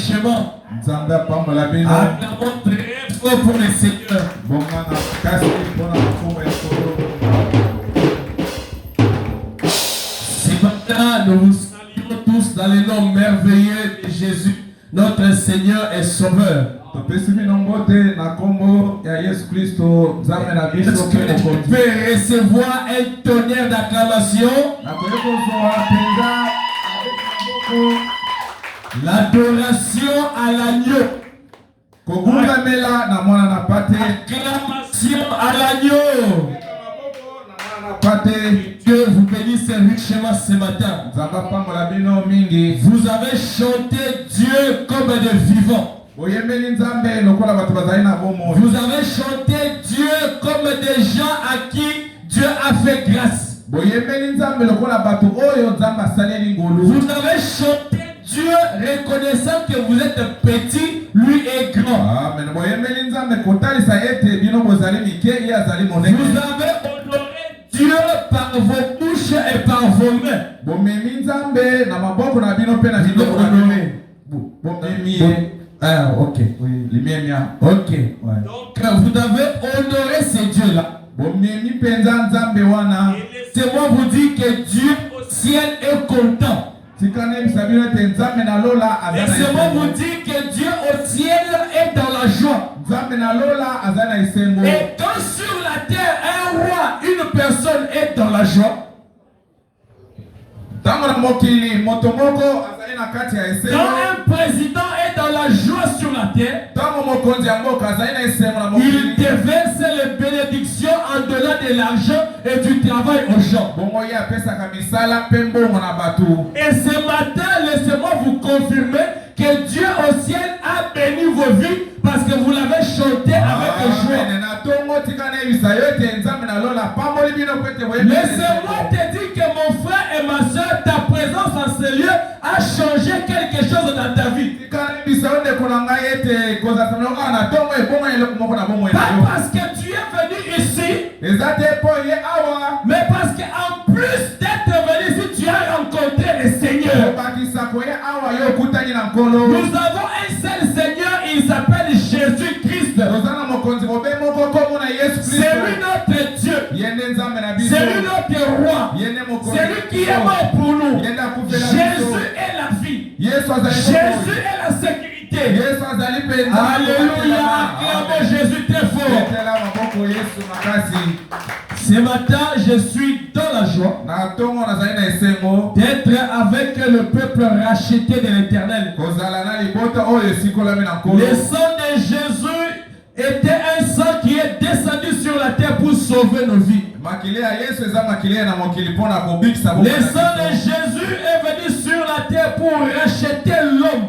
richement. Acclamons très fort pour le Seigneur. Ce matin, nous vous saluons tous dans le nom merveilleux de Jésus, notre Seigneur et Sauveur. Est-ce que tu peux recevoir un tonnerre d'acclamation? L'adoration à l'agneau. Acclamation à l'agneau. Dieu vous bénisse richement ce matin. Vous avez chanté Dieu comme des vivants. Vous avez chanté Dieu comme des gens à qui Dieu a fait grâce. Vous avez chanté Dieu reconnaissant que vous êtes petit, lui est grand. Vous avez honoré Dieu par vos bouches et par vos mains. Ah, ok. Oui. Ok. Ouais. Donc, vous avez honoré ces dieux-là. Laissez-moi vous dire que Dieu au ciel est content. Laissez-moi vous dire que Dieu au ciel est dans la joie. Et quand sur la terre, un roi, une personne est dans la joie, quand un président est dans la joie sur la terre, il déverse les bénédictions en donnant de l'argent et du travail aux gens. Et ce matin, laissez-moi vous confirmer que Dieu au ciel a béni vos vies parce que vous l'avez chanté avec joie. Laissez-moi te dire que mon frère et ma soeur, ta présence en ce lieu a changé quelque chose dans ta vie. Pas parce que tu es venu ici, mais parce qu'en plus d'être venu ici, tu as rencontré le Seigneur. Nous avons un seul Seigneur, il s'appelle Jésus-Christ. C'est lui notre Dieu. C'est lui notre roi. C'est lui qui est mort pour nous. Jésus est la vie. Jésus est la sécurité. Alléluia. Acclamons Jésus très fort. Ce matin, je suis dans la joie d'être avec le peuple racheté de l'Éternel. Le sang de Jésus était un sang qui est descendu sur la terre pour sauver nos vies. Le sang de Jésus est venu sur la terre pour racheter l'homme.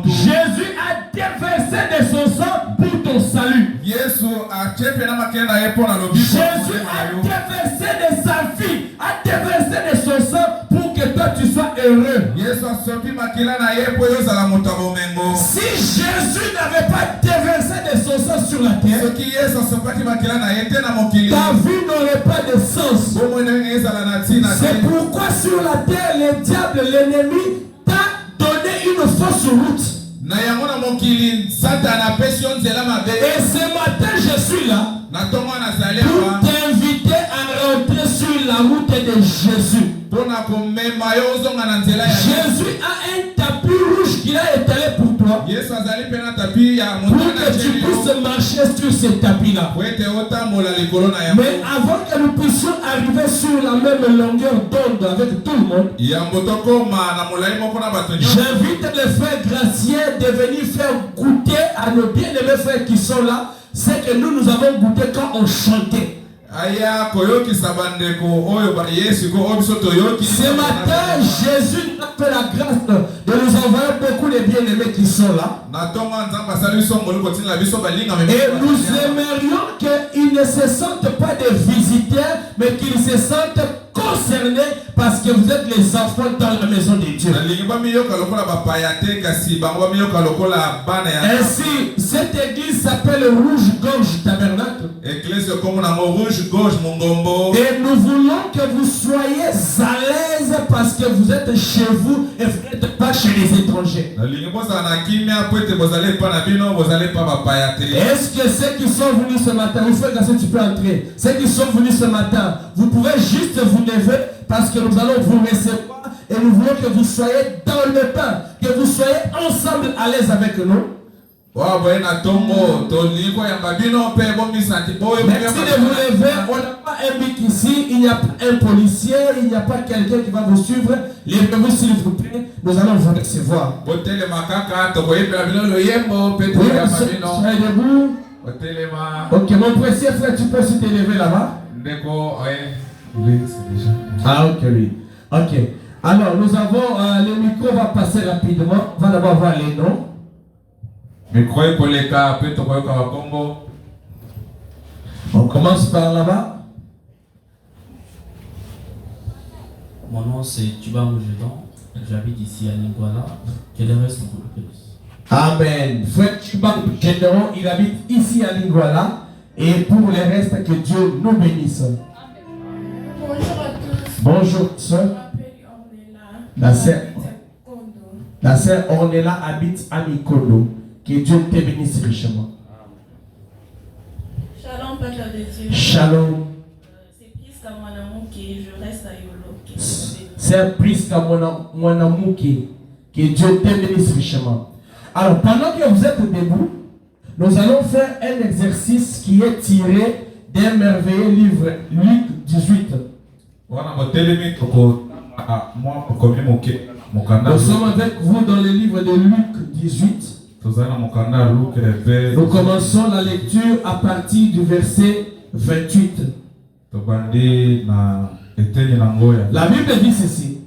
Jésus a déversé de son sang pour ton salut. Jésus a déversé de sa vie, a déversé de son sang pour que toi tu sois heureux. Si Jésus n'avait pas déversé de son sang sur la terre, ta vie n'aurait pas de sens. C'est pourquoi sur la terre, le diable, l'ennemi, t'a donné une fausse route. Et ce matin, je suis là pour t'inviter à rentrer sur la route de Jésus. Jésus a un tapis rouge qu'il a étalé pour toi, pour que tu puisses marcher sur ce tapis-là. Mais avant que nous puissions arriver sur la même longueur d'onde avec tout le monde, j'invite les frères graciés de venir faire goûter à nos bien-aimés frères qui sont là ce que nous avons goûté quand on chantait. Ce matin, Jésus a fait la grâce de nous envoyer beaucoup de bien-aimés qui sont là. Et nous aimerions qu'ils ne se sentent pas des visiteurs, mais qu'ils se sentent concernés parce que vous êtes les enfants dans la maison de Dieu. Ainsi, cette église s'appelle Rouge-Gorge Tabernacle. Et nous voulons que vous soyez à l'aise parce que vous êtes chez vous et vous n'êtes pas chez les étrangers. Est-ce que ceux qui sont venus ce matin, vous faites que tu peux entrer, ceux qui sont venus ce matin, vous pouvez juste vous lever parce que nous allons vous recevoir et nous voulons que vous soyez dans le pain, que vous soyez ensemble à l'aise avec nous. Merci de vous lever. On n'a pas un mic ici, il n'y a pas un policier, il n'y a pas quelqu'un qui va vous suivre. Levez-vous s'il vous plaît, nous allons vous recevoir. Soyez debout. Ok, mon précieux frère, tu peux aussi te lever là-bas. Ah ok, oui. Ok. Alors, nous avons, le micro va passer rapidement. On va d'abord voir les noms. On commence par là-bas. Mon nom c'est Tuba Moujedon. J'habite ici à Lingouala. Que le reste vous le bénisse. Amen. Frère Tuba Moujedon, il habite ici à Lingouala. Et pour le reste, que Dieu nous bénisse. Bonjour à tous. Bonjour, soeur. Je m'appelle Ornella. La sœur Ornella habite à Mikondo. Que Dieu te bénisse richement. Shalom, Père de Dieu. Shalom. C'est Priska Mwanamuki, je reste à Yolo. C'est Priska Mwanamuki. Que Dieu te bénisse richement. Alors, pendant que vous êtes debout, nous allons faire un exercice qui est tiré d'un merveilleux livre, Luc 18. Nous sommes avec vous dans le livre de Luc 18. Nous commençons la lecture à partir du verset 28. La Bible dit ceci.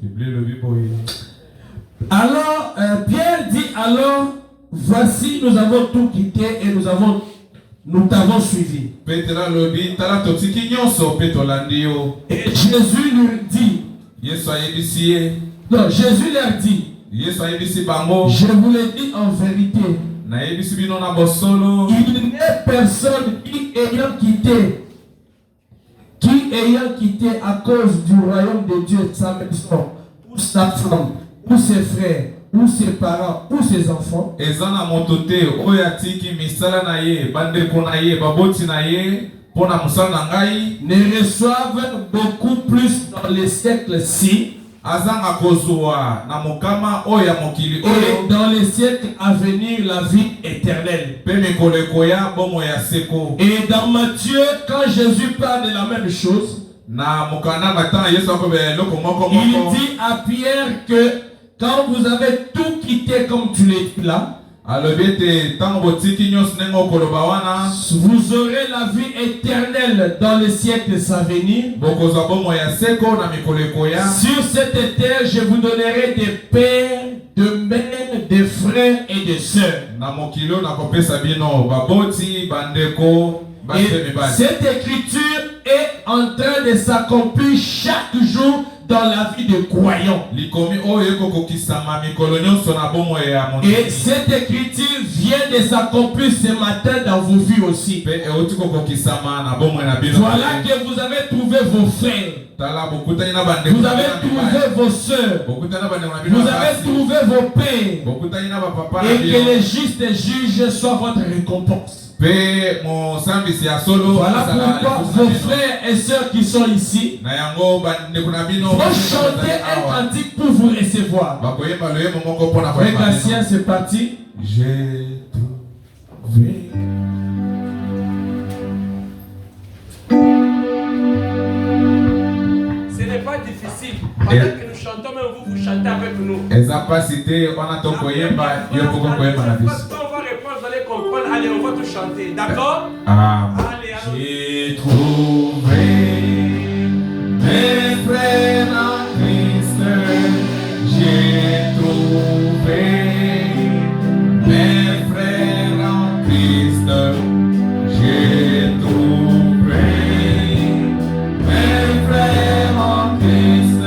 Alors, Pierre dit alors, voici, nous avons tout quitté et nous t'avons suivi. Et Jésus lui dit, non, Jésus leur dit, je vous le dis en vérité, il n'est personne qui ayant quitté à cause du royaume de Dieu sa maison, ou sa femme, ou ses frères, ou ses parents, ou ses enfants, ne reçoivent beaucoup plus dans les siècles-ci, et dans les siècles à venir la vie éternelle. Et dans Matthieu, quand Jésus parle de la même chose, il dit à Pierre que quand vous avez tout quitté comme tu l'es là, vous aurez la vie éternelle dans les siècles à venir. Sur cette terre, je vous donnerai des pères, de mères, des frères et des sœurs. Et cette écriture est en train de s'accomplir chaque jour dans la vie de croyants. Et cette écriture vient de s'accomplir ce matin dans vos vies aussi. Voilà que vous avez trouvé vos frères. Vous avez trouvé vos soeurs. Vous avez trouvé vos pères. Et que les justes juges soient votre récompense. Voilà pourquoi vos frères et sœurs qui sont ici vont chanter un cantique pour vous recevoir. Frère Gatien, c'est parti. J'ai trouvé. Ce n'est pas difficile. Pendant que nous chantons, même vous chantez avec nous. On va répondre, vous allez comprendre. Allez, on va tout chanter. D'accord? Allez, j'ai trouvé mes frères en Christ. J'ai trouvé mes frères en Christ. J'ai trouvé mes frères en Christ.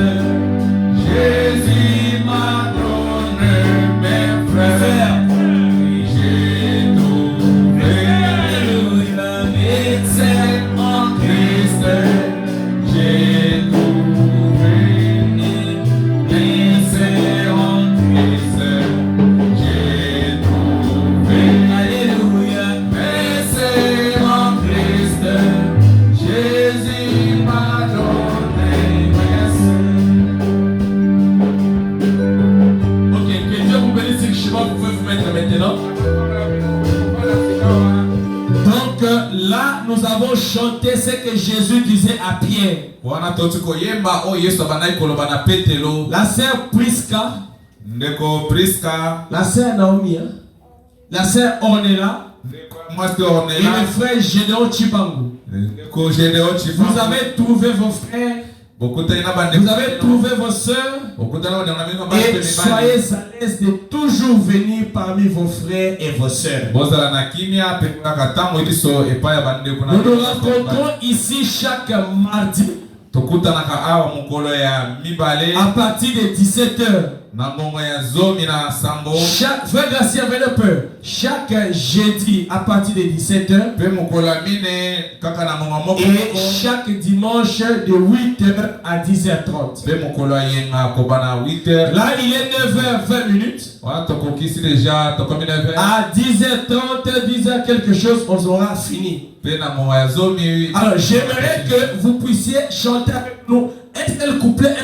franchement, vous pouvez vous mettre maintenant. Donc là, nous avons chanté ce que Jésus disait à Pierre. La sœur Prisca, la sœur Naomi, la sœur Ornella et le frère Gédéon Chibangu. Vous avez trouvé vos frères, vous avez trouvé vos sœurs, et soyez à l'aise de toujours venir parmi vos frères et vos sœurs. Nous nous rencontrons ici chaque mardi à partir de 17h. Frère Gracien, venez un peu. Chaque jeudi à partir de 17h. Et chaque dimanche de 8h à 10h30. Là, il est 9h20. À 10h30, 10h quelque chose, on aura fini. Alors, j'aimerais que vous puissiez chanter avec nous un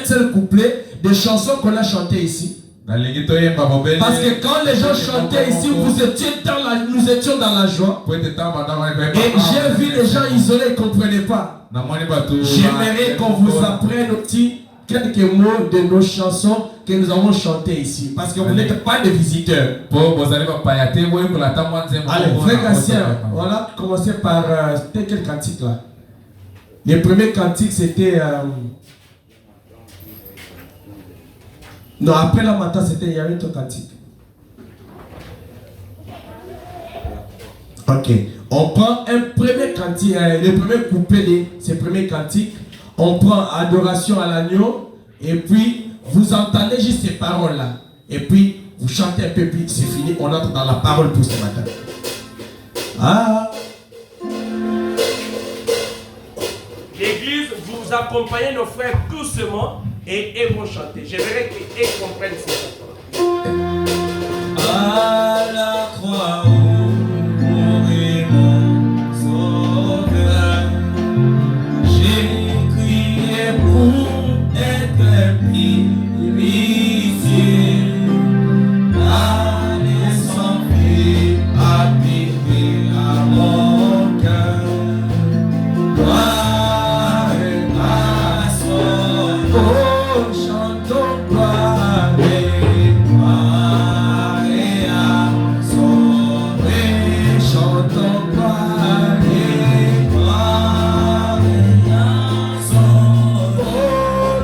seul couplet de chansons qu'on a chantées ici. Parce que quand les gens chantaient ici, nous étions dans la joie. Et j'ai vu les gens isolés, ils ne comprenaient pas. J'aimerais qu'on vous apprenne aussi quelques mots de nos chansons que nous avons chantées ici. Parce que vous n'êtes pas des visiteurs. Allez, frère Gatien, on a commencé par c'était quel cantique là? Le premier cantique c'était non, après la matin, il y avait un cantique. Ok. On prend un premier cantique, le premier couplet de ce premier cantique. On prend adoration à l'agneau. Et puis, vous entendez juste ces paroles-là. Et puis, vous chantez un peu, puis c'est fini. On entre dans la parole pour ce matin. Ah. L'église, vous accompagnez nos frères doucement. Et ils vont chanter. J'aimerais qu'ils comprennent ces chansons. À la croix où mourit mon sauveur, j'ai crié pour être purifié. Allez sans vie, habiter à mon cœur. Gloire à son nom. Chantons gloire à sauver, chantons gloire à sauver. Oh,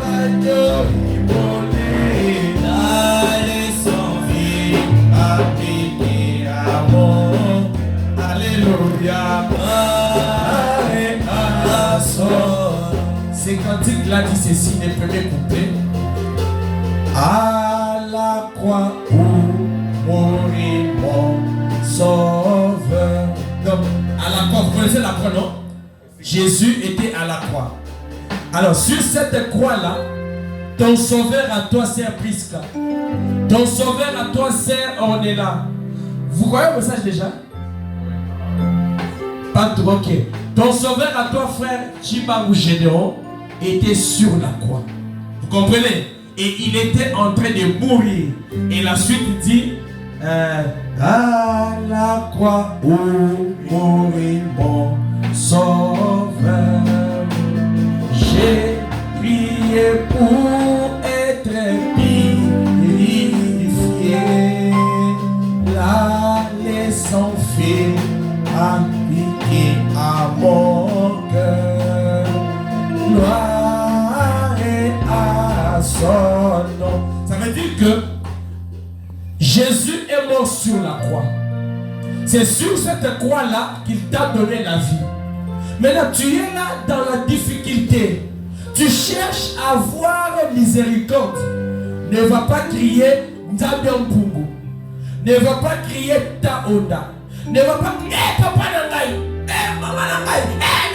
l'agneau immolé, allez sans vie, habiter à mon. Alléluia, à sauver. Ces cantiques-là dit ceci, les premiers couplets. À la croix où mourit mon sauveur. Donc, à la croix, vous connaissez la croix, non? Jésus était à la croix. Alors, sur cette croix-là, ton sauveur à toi, sœur Prisca. Ton sauveur à toi, sœur Ornella. Vous voyez le message déjà? Pas trop, ok. Ton sauveur à toi, frère Chibangu Gédéon, était sur la croix. Vous comprenez? Et il était en train de mourir. Et la suite dit à la croix où mourit mon sauveur, j'ai prié pour être purifié. La laissant fait appliquer à mon cœur. Gloire à son nom. Ça veut dire que Jésus est mort sur la croix. C'est sur cette croix-là qu'il t'a donné la vie. Maintenant, tu es là dans la difficulté. Tu cherches à avoir miséricorde. Ne va pas crier Nzambe Mpungu. Ne va pas crier Taoda. Ne va pas crier Papa Nangai. Maman Nangai.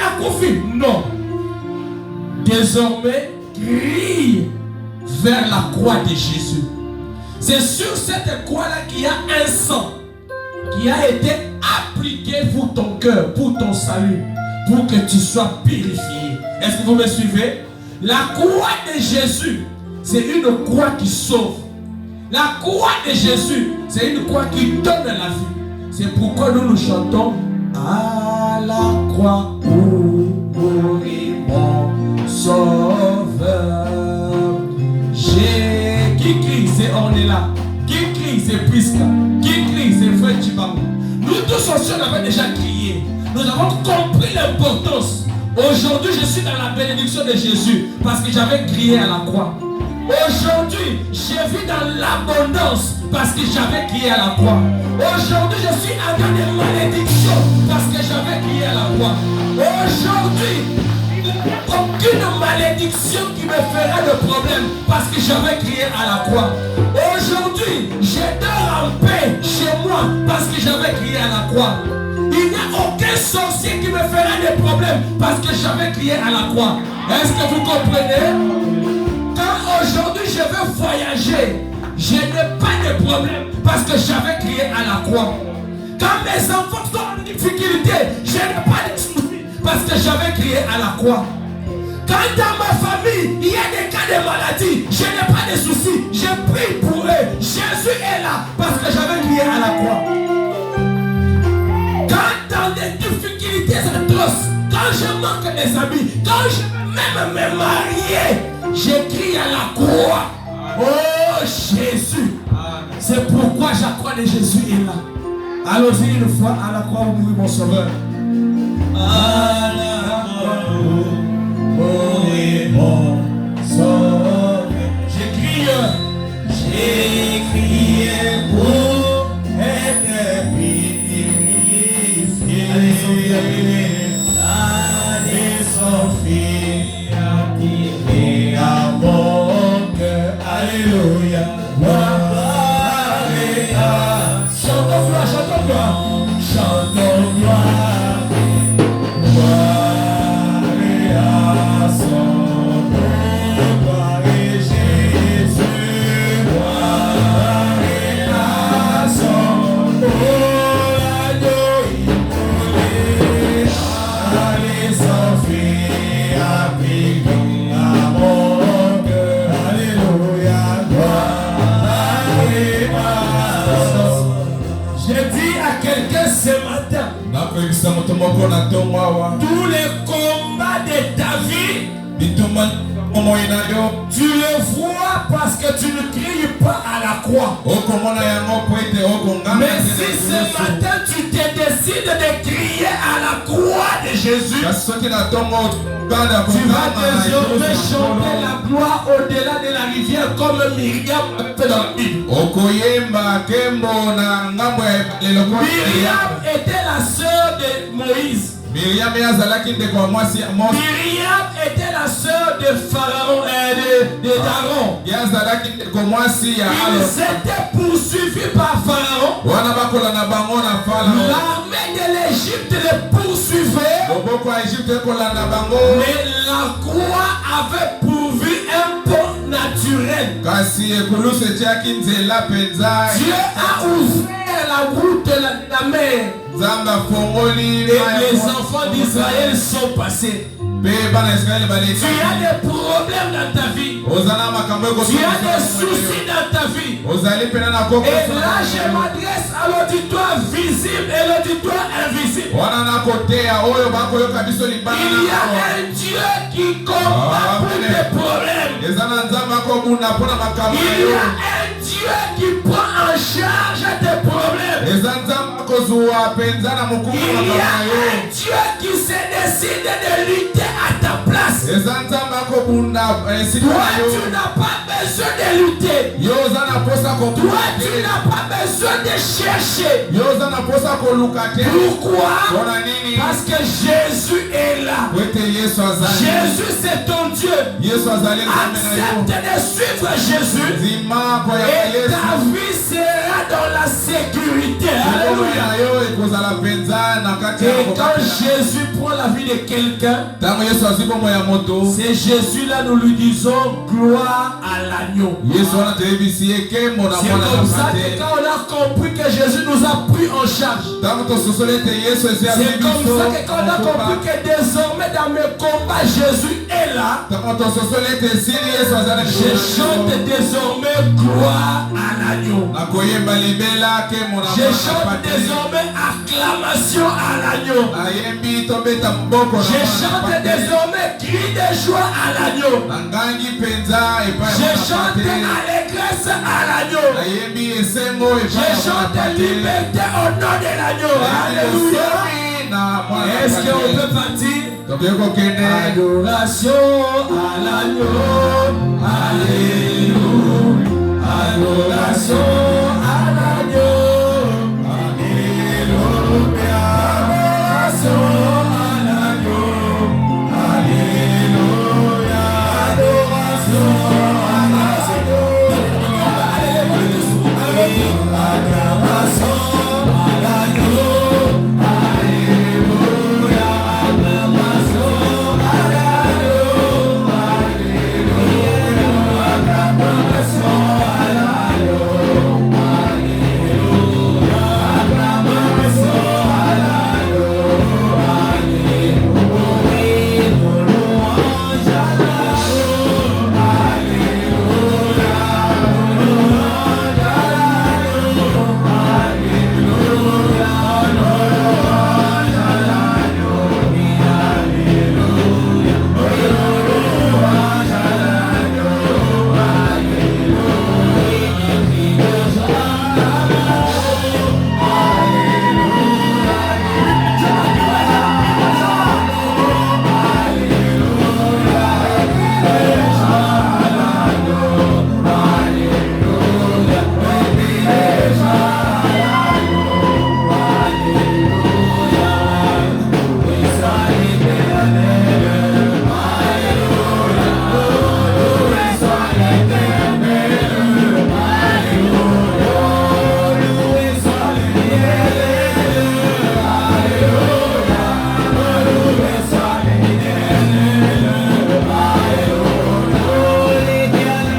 Nakoufi. Non. Désormais, crie vers la croix de Jésus. C'est sur cette croix-là qu'il y a un sang qui a été appliqué pour ton cœur, pour ton salut, pour que tu sois purifié. Est-ce que vous me suivez? La croix de Jésus, c'est une croix qui sauve. La croix de Jésus, c'est une croix qui donne la vie. C'est pourquoi nous chantons à la croix où mourit mon sauveur. Qui crie, c'est Ornella. Qui crie, c'est Priska. Qui crie, c'est Frère Chibamou. Nous tous aussi, on avait déjà crié. Nous avons compris l'importance. Aujourd'hui, je suis dans la bénédiction de Jésus parce que j'avais crié à la croix. Aujourd'hui, je vis dans l'abondance parce que j'avais crié à la croix. Aujourd'hui, je suis en train de malédiction parce que j'avais crié à la croix. Aujourd'hui, aucune malédiction qui me fera de problème parce que j'avais crié à la croix. Aujourd'hui, je dors en paix chez moi parce que j'avais crié à la croix. Il n'y a aucun sorcier qui me fera des problèmes parce que j'avais crié à la croix. Est-ce que vous comprenez? Quand aujourd'hui je veux voyager, je n'ai pas de problème parce que j'avais crié à la croix. Quand mes enfants sont en difficulté, je n'ai pas de soucis parce que j'avais crié à la croix. Quand dans ma famille, il y a des cas de maladie, je n'ai pas de soucis, je prie pour eux. Jésus est là parce que j'avais crié à la croix. Quand dans des difficultés atroces, quand je manque des amis, quand je veux même me marier, j'écris à la croix. Oh Jésus. C'est pourquoi la croix de Jésus est là. Allons-y une fois à la croix où mourit mon sauveur. À la croix où mourit mon sauveur. J'ai crié pour être purifié. Allez Sophie, attiré à mon cœur. Alléluia. Chantons gloire, chantons gloire. Chantons gloire. Gloire à son nom. Gloire à Jésus. Gloire à son nom. Allez Sophie, appliquons à mon cœur. Alléluia. J'ai dit à quelqu'un ce matin, tous les combats de ta vie, tu les vois parce que tu ne cries pas à la croix. Mais si ce matin tu te décides de crier à la croix de Jésus, tu vas désormais chanter la gloire au-delà de la rivière comme Myriam fait dans la Bible. Myriam était la sœur de Moïse. Myriam était la sœur de Pharaon et d'Aaron. Ils étaient poursuivis par Pharaon. L'armée de l'Égypte les poursuivait. Mais la croix avait pourvu un pont naturel. Dieu a ouvert la route de la mer. Et les enfants d'Israël sont passés. Tu as des problèmes dans ta vie. Tu as des soucis dans ta vie. Et là je m'adresse à l'auditoire visible et l'auditoire invisible. Il y a un Dieu qui combat pour tes problèmes. Il y a un Dieu qui prend en charge tes problèmes. Il y a un Dieu qui se décide de lutter à ta place. Toi, tu n'as pas besoin de lutter. Toi, tu n'as pas besoin de chercher. Pourquoi? Parce que Jésus est là. Jésus, c'est ton Dieu. Accepte de suivre Jésus et ta vie sera dans la sécurité. Alléluia. Et quand Jésus prend la vie de quelqu'un, c'est Jésus là, nous lui disons gloire à l'agneau. C'est comme ça que quand on a a compris que Jésus nous a pris en charge. C'est comme ça que quand on a compris que désormais dans mes combats, Jésus est là. Je chante désormais gloire à l'agneau. Je chante désormais acclamation à l'agneau. Je chante désormais cri de joie à l'agneau. Je chante allégresse à l'agneau. Je chante liberté au nom de l'agneau. Alléluia. Est-ce qu'on peut partir? Adoration à l'agneau. Alléluia. Adoration à l'agneau. Alléluia. Adoration à l'agneau. Alléluia. Adoration à l'agneau. Acclamation à l'agneau. Alléluia. Acclamation à l'agneau. Alléluia. Acclamation à l'agneau. Alléluia. Acclamation à l'agneau. Alléluia. Louange à l'agneau.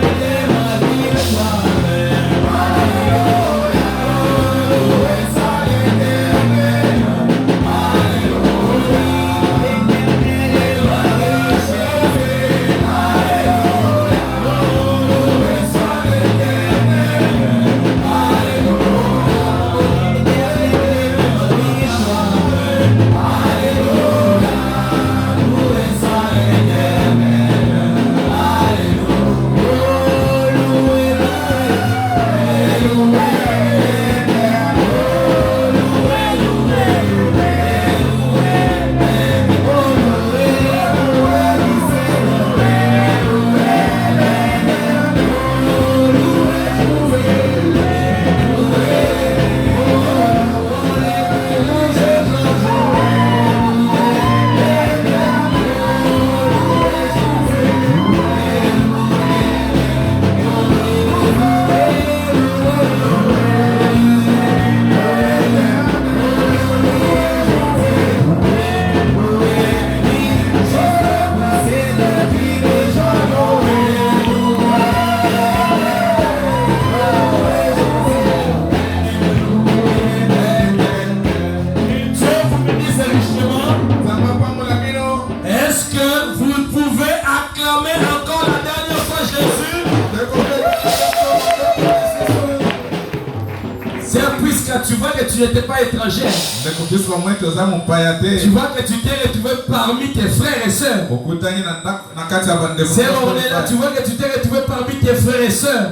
Alléluia. tu vois que tu n'étais pas étranger. Tu vois que tu t'es retrouvé parmi tes frères et sœurs. C'est là, tu vois que tu t'es retrouvé parmi tes frères et sœurs.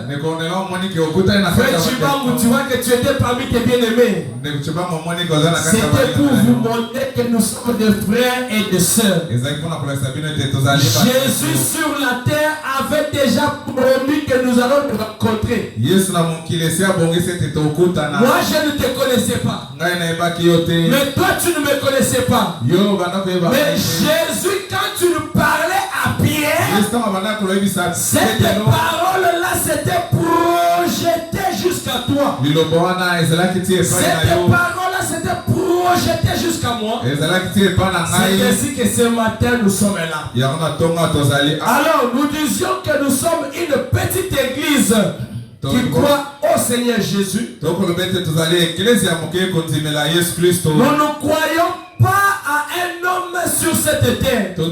Frère Chibambu, tu vois que tu étais parmi tes bien-aimés. C'était pour vous montrer que nous sommes des frères et des sœurs. Jésus sur la terre avait déjà promis que nous allons nous rencontrer. Moi je ne te connaissais pas. Mais toi tu ne me connaissais pas. Mais Jésus, quand tu nous parlais à Pierre, cette parole-là s'était projetée jusqu'à toi. Cette parole-là s'était projetée jusqu'à moi. C'est ainsi que ce matin nous sommes là. Alors nous disions que nous sommes une petite église. qui croient au Seigneur Jésus. Nous ne croyons pas à un homme sur cette terre. C'est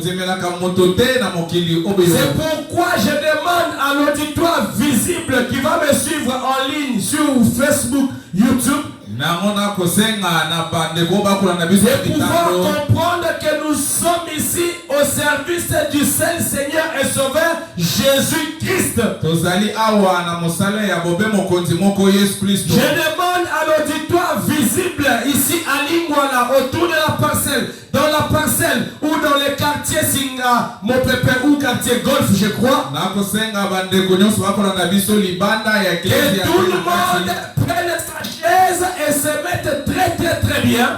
pourquoi je demande à l'auditoire visible qui va me suivre en ligne sur Facebook, YouTube, de pouvoir comprendre que nous sommes ici au service du seul Seigneur et Sauveur Jésus-Christ. Je demande à l'auditoire visible ici à Lingwala, autour de la parcelle, dans la parcelle ou dans les quartiers Singa, Mopepe ou quartier Golf, je crois, que tout le monde prenne sa chaise et se mette très bien.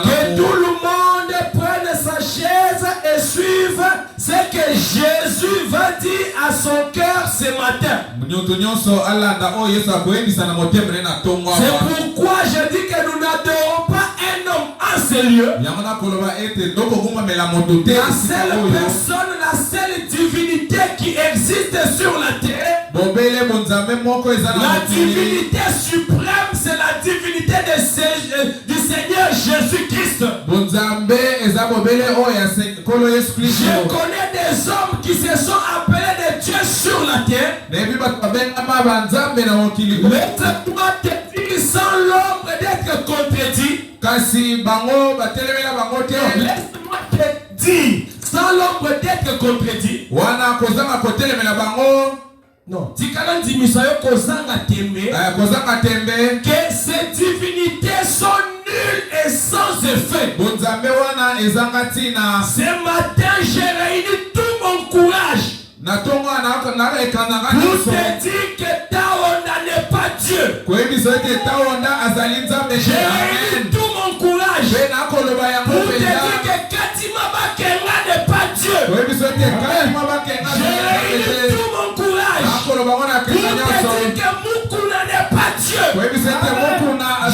Que tout le monde prenne sa chaise et suive ce que Jésus va dire à son cœur ce matin. C'est pourquoi je dis que nous n'adorons pas un homme en ce lieu. La seule personne, la seule divinité qui existe sur la terre, la divinité suprême, c'est la divinité du Seigneur Jésus-Christ. Je connais des hommes qui se sont appelés des dieux sur la terre. Laisse-moi te dire sans l'ombre d'être contredit. Laisse-moi te dire sans l'ombre d'être contredit. Non. Que ces divinités sont nulles et sans effet. Ce matin, j'ai réuni tout mon courage pour te dire que Taonda n'est pas Dieu. J'ai réuni tout mon courage pour te dire que Katima Bakenga n'est pas Dieu. J'ai réuni tout mon courage pour te dire que Mukuna n'est pas Dieu.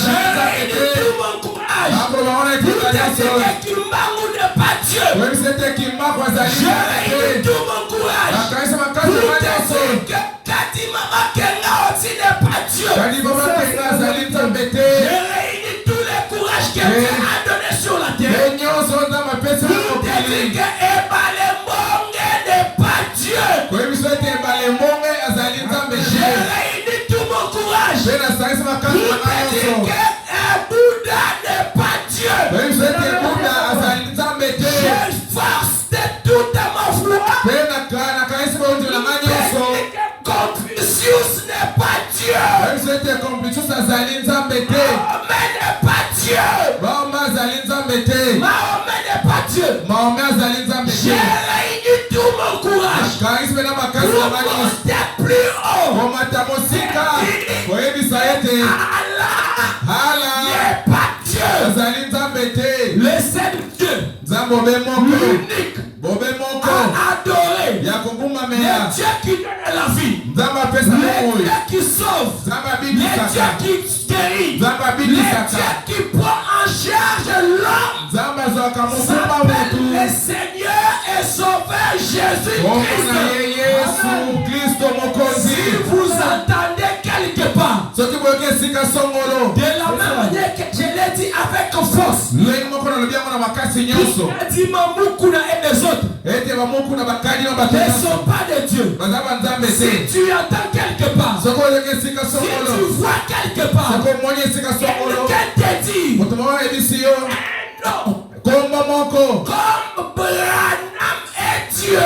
J'ai réuni tout mon courage pour te dire que Kimbangu n'est pas Dieu. J'ai réuni tout mon courage pour te dire que Katima Bakenga aussi n'est pas Dieu. J'ai réuni tous les courages que Dieu a donné sur la terre pour te dire que Ebalembonge n'est pas Dieu. J'ai réuni tout mon courage pour te dire que Bouddha n'est pas Dieu. Je force de toute ma foi pour te dire que Confucius n'est pas Dieu. Mahomet n'est pas Dieu. Mahomet n'est pas Dieu. J'ai réuni tout mon courage pour monter plus haut. Allah n'est pas Dieu. Le seul Dieu, l'unique, adoré, le Dieu qui donne la vie, le Dieu qui sauve, le Dieu qui guérit, le Dieu qui prend en charge l'homme, s'appelle le Seigneur et Sauveur Jésus-Christ. Si vous entendez quelque part, de la même manière que je l'ai dit avec force, il a dit Mamukuna et les autres ne sont pas des dieux. Si tu entends quelque part, si tu vois quelque part, quelqu'un te dit non, comme Branham est Dieu,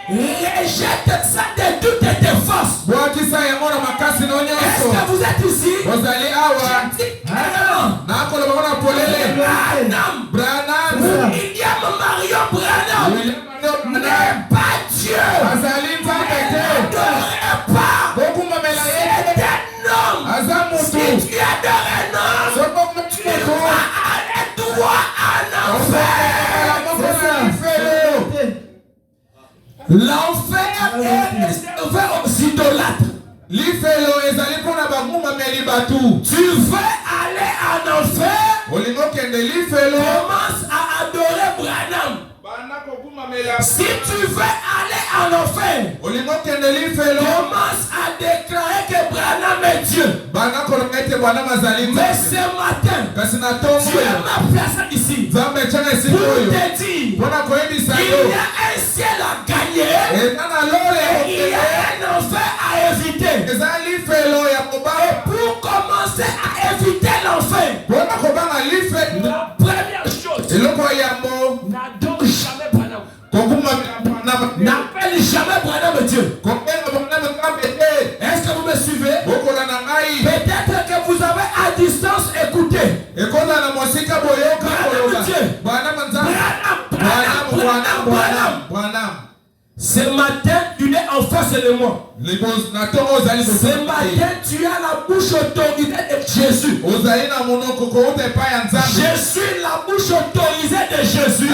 rejette ça de toutes tes forces. Est-ce que vous êtes ici? Branham, William Marion Branham n'est pas Dieu. N'adorez pas. C'est un homme. Si tu adores un homme, tu vas aller droit en enfer. L'enfer est réservé aux idolâtres. Tu veux aller en enfer? Commence à adorer Branham. Si tu veux aller en enfer commence à déclarer que Branham est Dieu. Mais ce matin, Dieu m'a placé ici pour te dire qu'il y a un ciel à gagner et il y a un enfer à éviter. Et pour commencer à éviter l'enfer, la première chose, n'adore jamais Branham. N'appelle jamais Branham Dieu. Est-ce que vous me suivez? Peut-être que vous avez à distance écouté. Branham. Ce matin, tu es en face de moi. Ce matin, tu as la bouche autorisée de Jésus. Je suis la bouche autorisée de Jésus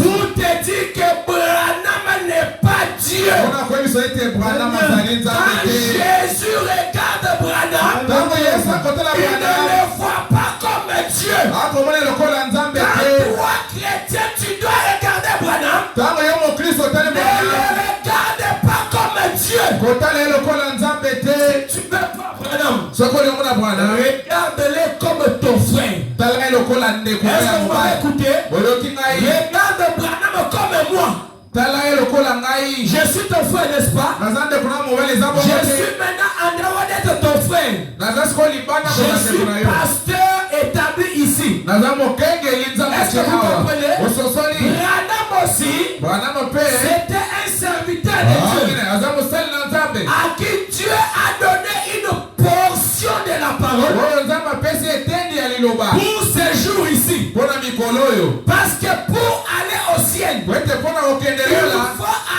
pour te dire que Branham n'est pas Dieu. Quand Jésus regarde Branham, il ne le voit pas comme Dieu. Quand toi, chrétien, tu dois regarder Branham. Ne le regarde pas comme Dieu. Tu veux pas Branham, regarde-le comme ton frère. Est-ce que vous m'avez écouté? Regarde Branham comme moi. Je suis ton frère, n'est-ce pas? Je suis maintenant en dehors d'être ton frère. Je suis pasteur établi ici. Est-ce que vous comprenez? Branham aussi, c'était un serviteur de Dieu à qui Dieu a donné une portion de la parole pour ce jour ici. Parce que pour aller au ciel, il faut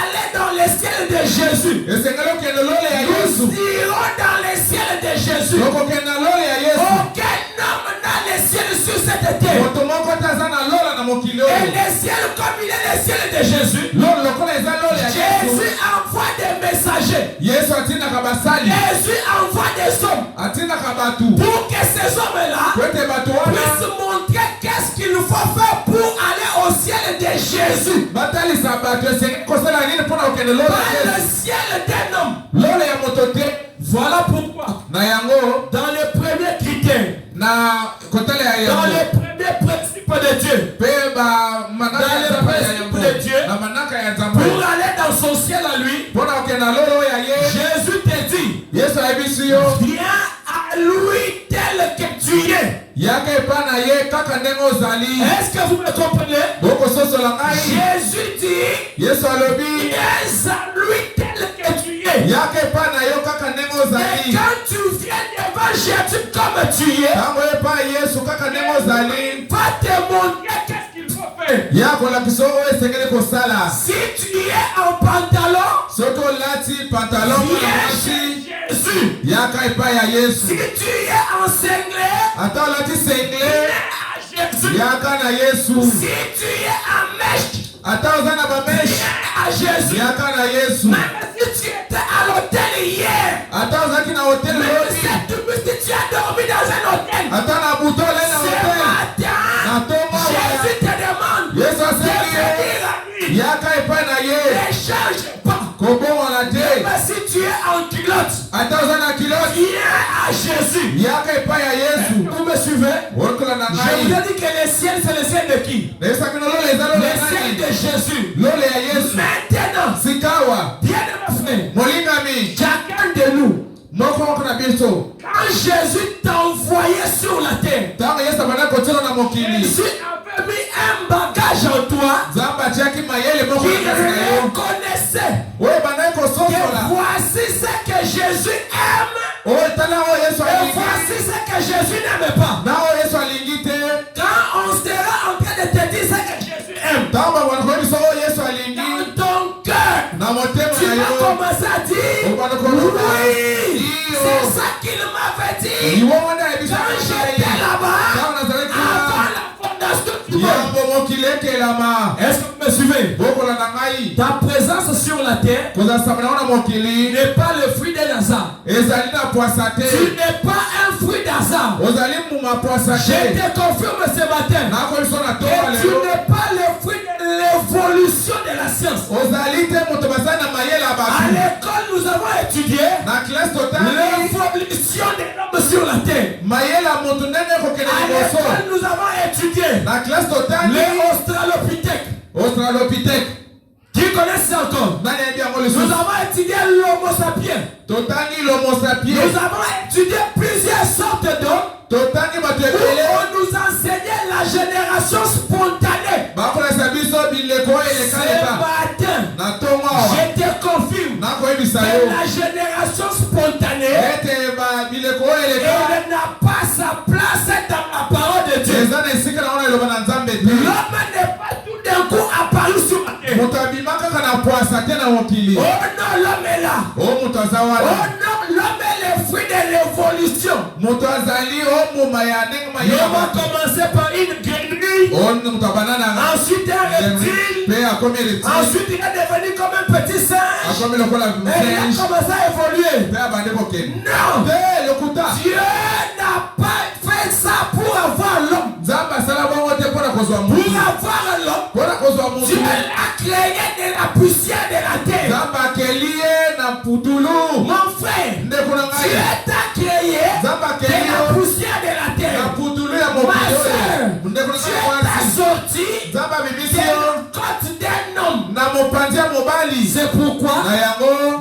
aller dans le ciel de Jésus. Nous irons dans le ciel de Jésus. Aucun homme n'a le ciel sur cette terre. Et le ciel, comme il est le ciel de Jésus, Jésus envoie des messagers. Jésus envoie des hommes pour que ces hommes-là puissent montrer qu'est-ce qu'il faut faire pour aller au ciel de Jésus. Pas le ciel d'un homme. Voilà pourquoi dans le premier critère, dans le premier principe de Dieu, pour aller dans son ciel à lui, Jésus te dit, viens à lui tel que tu es. Est-ce que vous me comprenez? Jésus dit, viens à lui tel que tu es. Et quand tu viens devant Jésus comme tu es, va te montrer qu'est-ce qu'il faut faire. Si tu es en pantalon, viens chez Jésus. Si tu es en singlet, viens à Jésus. Si tu es en mèche, viens à Jésus. Même si tu étais à l'hôtel hier, même si tu as dormi dans un hôtel, ce matin, Jésus te demande de venir à lui. Ne change pas. Même si tu es en culotte, viens à Jésus. Vous me suivez? Je vous ai dit que le ciel, c'est le ciel de qui? Le ciel de Jésus. Maintenant, bien de ma frère, chacun de nous, quand Jésus t'a envoyé sur la terre, Jésus avait mis un bagage en toi qui reconnaissait que voici ce que Jésus aime et voici ce que Jésus n'aime pas. Quand on sera en train de te dire ce que Jésus aime, dans ton cœur, tu vas commencer à dire oui, c'est ça qu'il m'avait dit quand j'étais là-bas avant la fondation du monde. Est-ce que vous me suivez? Ta présence sur la terre n'est pas le fruit d'un hasard. Tu n'es pas un fruit d'hasard. Je te confirme ce matin que tu n'es pas le fruit de l'évolution de la science. À l'école, nous avons étudié l'évolution de l'homme sur la terre. À l'école, nous avons étudié l'Australopithèque. Qui connaît ça encore? Nous avons étudié l'Homo sapiens. Nous avons étudié plusieurs sortes d'hommes. On nous enseignait la génération spontanée. Ce matin, je te confirme que la génération spontanée, elle n'a pas sa place dans la parole de Dieu. L'homme n'est pas tout d'un coup apparu sur la terre. Oh non, l'homme est là. Oh non, l'homme est le fruit de l'évolution. Il va commencer par une grenouille, ensuite un reptile, ensuite il est devenu comme un petit singe, et il a commencé à évoluer. Non, Dieu n'a pas fait ça pour avoir l'homme. Pour avoir l'homme, Dieu l'a créé de la poussière de la terre. Mon frère, Dieu t'a créé de la poussière de la terre. Ma soeur, Dieu t'a sorti de la côte d'un homme. C'est pourquoi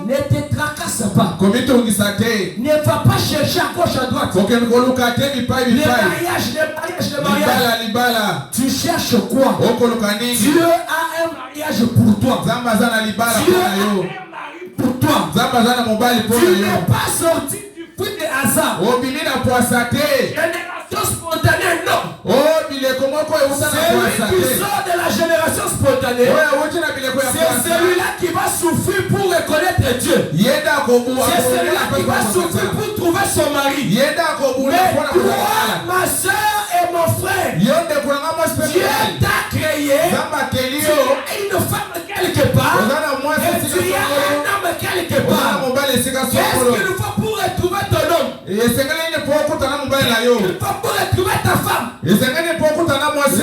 ne te tracasse pas. Ne va pas chercher à gauche à droite. Le mariage. Tu cherches quoi? Dieu a un mariage pour toi. Dieu a un mari pour toi. Tu n'es pas sorti du fruit de hasard. Génération spontanée, non. Celui qui sort de la génération spontanée, c'est celui-là qui va souffrir pour reconnaître Dieu. C'est celui-là qui va souffrir pour trouver son mari. Mais toi, ma soeur et mon frère, Dieu t'a créé. Tu as une femme quelque part et tu as un homme quelque part. Qu'est-ce qu'il faut pour retrouver ton homme? Il faut pour retrouver ta femme.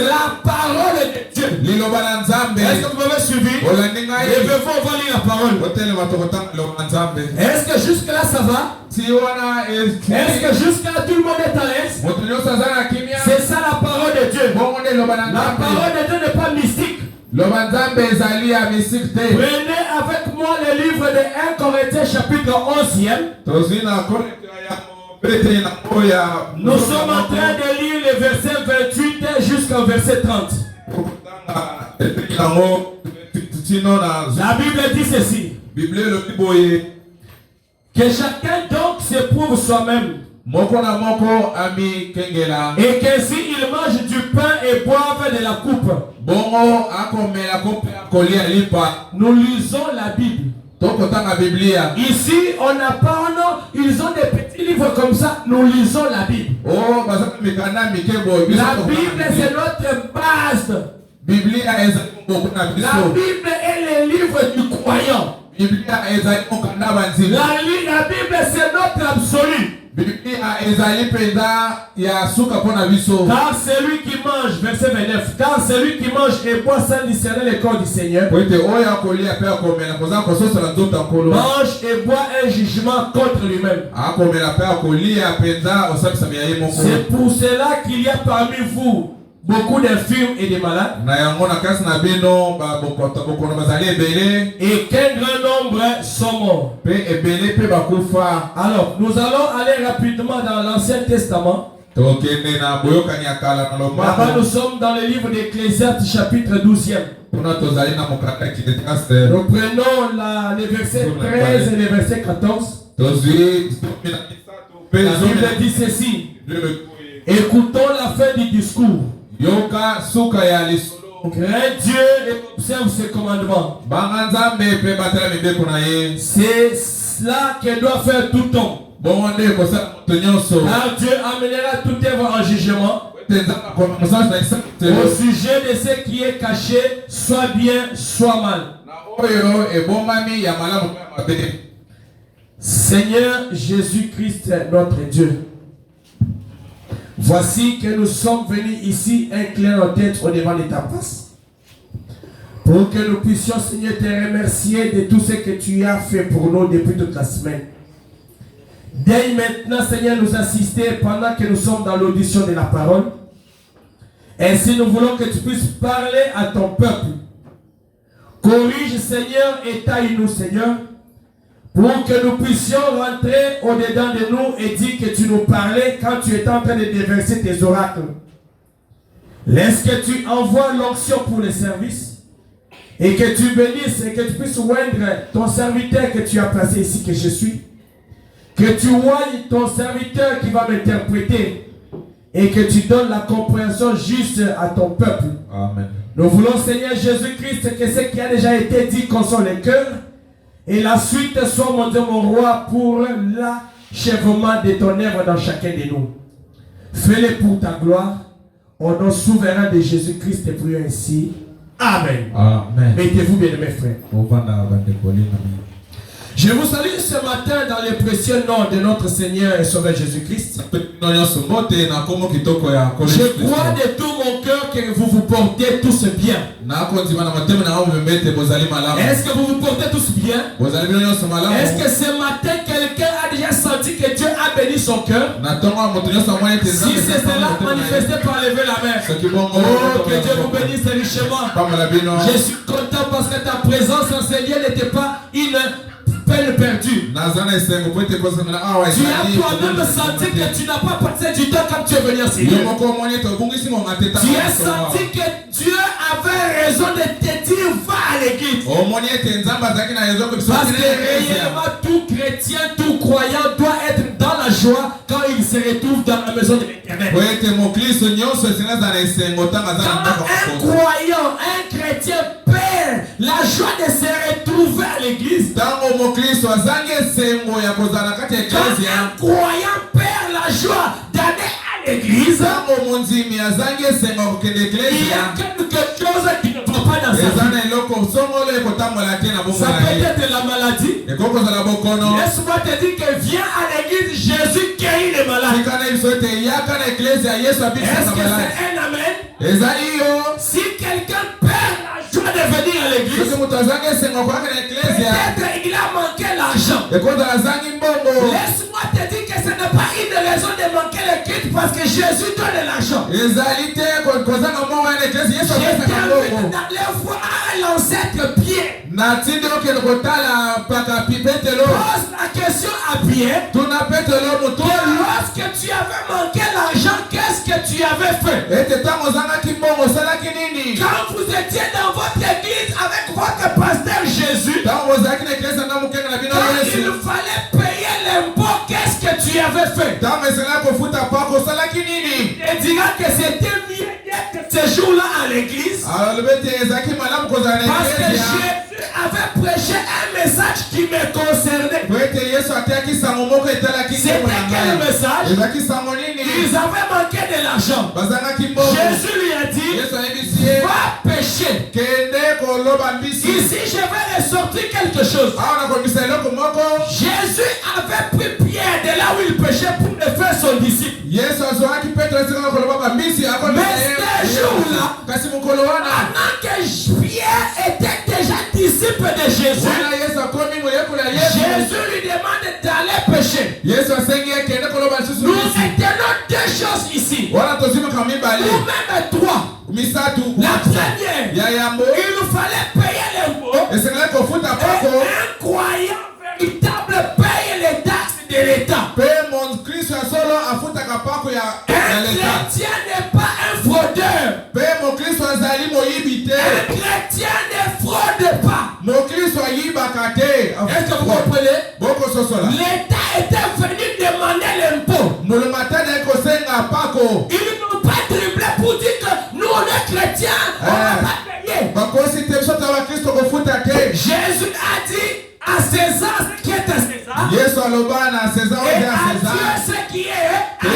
La parole de Dieu. Est-ce que vous m'avez suivi? Levez-vous, on va lire la parole. Est-ce que jusque là ça va? Est-ce que jusque là tout le monde est à l'aise? C'est ça la parole de Dieu. La parole de Dieu n'est pas mystique. Prenez avec moi le livre de 1 Corinthiens chapitre 11e. Nous sommes en train de lire le verset 28 jusqu'au verset 30. La Bible dit ceci. Que chacun donc s'éprouve soi-même. Et qu'ainsi il mange du pain et boive de la coupe. Nous lisons la Bible. Ici, on n'a pas un nom, ils ont des petits livres comme ça, nous lisons la Bible. La Bible, c'est notre base. La Bible est le livre du croyant. La Bible, c'est notre absolu. Car celui qui mange, verset 29, car celui qui mange et boit sans discerner le corps du Seigneur, mange et boit un jugement contre lui-même. C'est pour cela qu'il y a parmi vous beaucoup d'infirmes et de malades, et qu'un grand nombre sont morts. Alors, nous allons aller rapidement dans l'Ancien Testament. Là-bas, nous sommes dans le livre d'Ecclésiaste, chapitre 12e. Nous prenons les versets 13 et les versets 14. La Bible dit ceci. Écoutons la fin du discours. Crains Dieu et observe ses commandements. C'est cela que doit faire tout homme. Car Dieu amènera toute œuvre en jugement au sujet de ce qui est caché, soit bien, soit mal. Seigneur Jésus-Christ, notre Dieu, voici que nous sommes venus ici incliner nos têtes au devant de ta face. Pour que nous puissions, Seigneur, te remercier de tout ce que tu as fait pour nous depuis toute la semaine. Dès maintenant, Seigneur, nous assister pendant que nous sommes dans l'audition de la parole. Ainsi, nous voulons que tu puisses parler à ton peuple. Corrige, Seigneur, et taille-nous, Seigneur, pour que nous puissions rentrer au-dedans de nous et dire que tu nous parlais quand tu étais en train de déverser tes oracles. Laisse que tu envoies l'onction pour les services et que tu bénisses et que tu puisses oindre ton serviteur que tu as placé ici, que je suis. Que tu oignes ton serviteur qui va m'interpréter et que tu donnes la compréhension juste à ton peuple. Amen. Nous voulons, Seigneur Jésus-Christ, que ce qui a déjà été dit console les cœurs et la suite soit, mon Dieu, mon roi, pour l'achèvement de ton œuvre dans chacun de nous. Fais-le pour ta gloire. Au nom souverain de Jésus-Christ, prions ainsi. Amen. Amen. Mettez-vous bien, mes frères. Je vous salue ce matin dans le précieux nom de notre Seigneur et Sauveur Jésus-Christ. Je crois de tout mon cœur que vous vous portez tous bien. Est-ce que vous vous portez tous bien? Est-ce que ce matin quelqu'un a déjà senti que Dieu a béni son cœur? Si c'est cela, manifestez par lever la main. Oh, que Dieu vous bénisse richement. Je suis content parce que ta présence en Seigneur n'était pas une peine perdue. Tu as toi-même senti que tu n'as pas passé du temps quand tu es venu ici. Tu as senti que Dieu avait raison de te dire va à l'église. Parce que réellement tout chrétien, tout croyant doit être dans la joie quand il se retrouve dans la maison de l'Éternel. Un croyant, un chrétien perd la joie de se retrouver à l'église. Quand un croyant perd la joie d'aller à l'église, il y a quelque chose qui ne va pas dans sa vie. Ça peut être la maladie. Laisse-moi te dire que viens à l'église, Jésus guérit les malades. Est-ce que c'est un amen? Si quelqu'un perd la joie de venir à l'église, peut-être il a manqué l'argent. Laisse-moi te dire que ce n'est pas une raison de manquer l'église parce que Jésus donne l'argent. J'ai terminé d'aller voir l'ancêtre Pierre. Pose la question à Pierre. Lorsque tu avais manqué l'argent, qu'est-ce que tu avais fait? Quand vous étiez dans votre église avec votre pasteur Jésus, quand il fallait payer l'impôt, qu'est-ce que tu avais fait? Il dira que c'était mieux d'être ce jour-là à l'église. Parce que Jésus avait prêché un message qui me concernait. C'était quel message? Ils avaient manqué de l'argent. Jésus lui a dit, va pécher. Ici je vais ressortir quelque chose. Jésus avait pris Pierre de là où il péchait pour le faire son disciple. Mais ce jour-là, pendant que Pierre était déjà disciple de Jésus, Jésus lui demande d'aller pécher. Nous éteignons deux choses ici. Ou même trois. La première, il nous fallait payer l'impôt. Et un croyant véritable paye les taxes de l'État. Un chrétien n'est pas un fraudeur. Un chrétien ne fraude pas. Est-ce que vous comprenez? L'État était venu demander l'impôt. Ils n'ont pas dribblé pour dire que nous, on est chrétiens, on ne va pas payer. Jésus a dit à César ce qui est à César. Et à Dieu ce qui est à Dieu.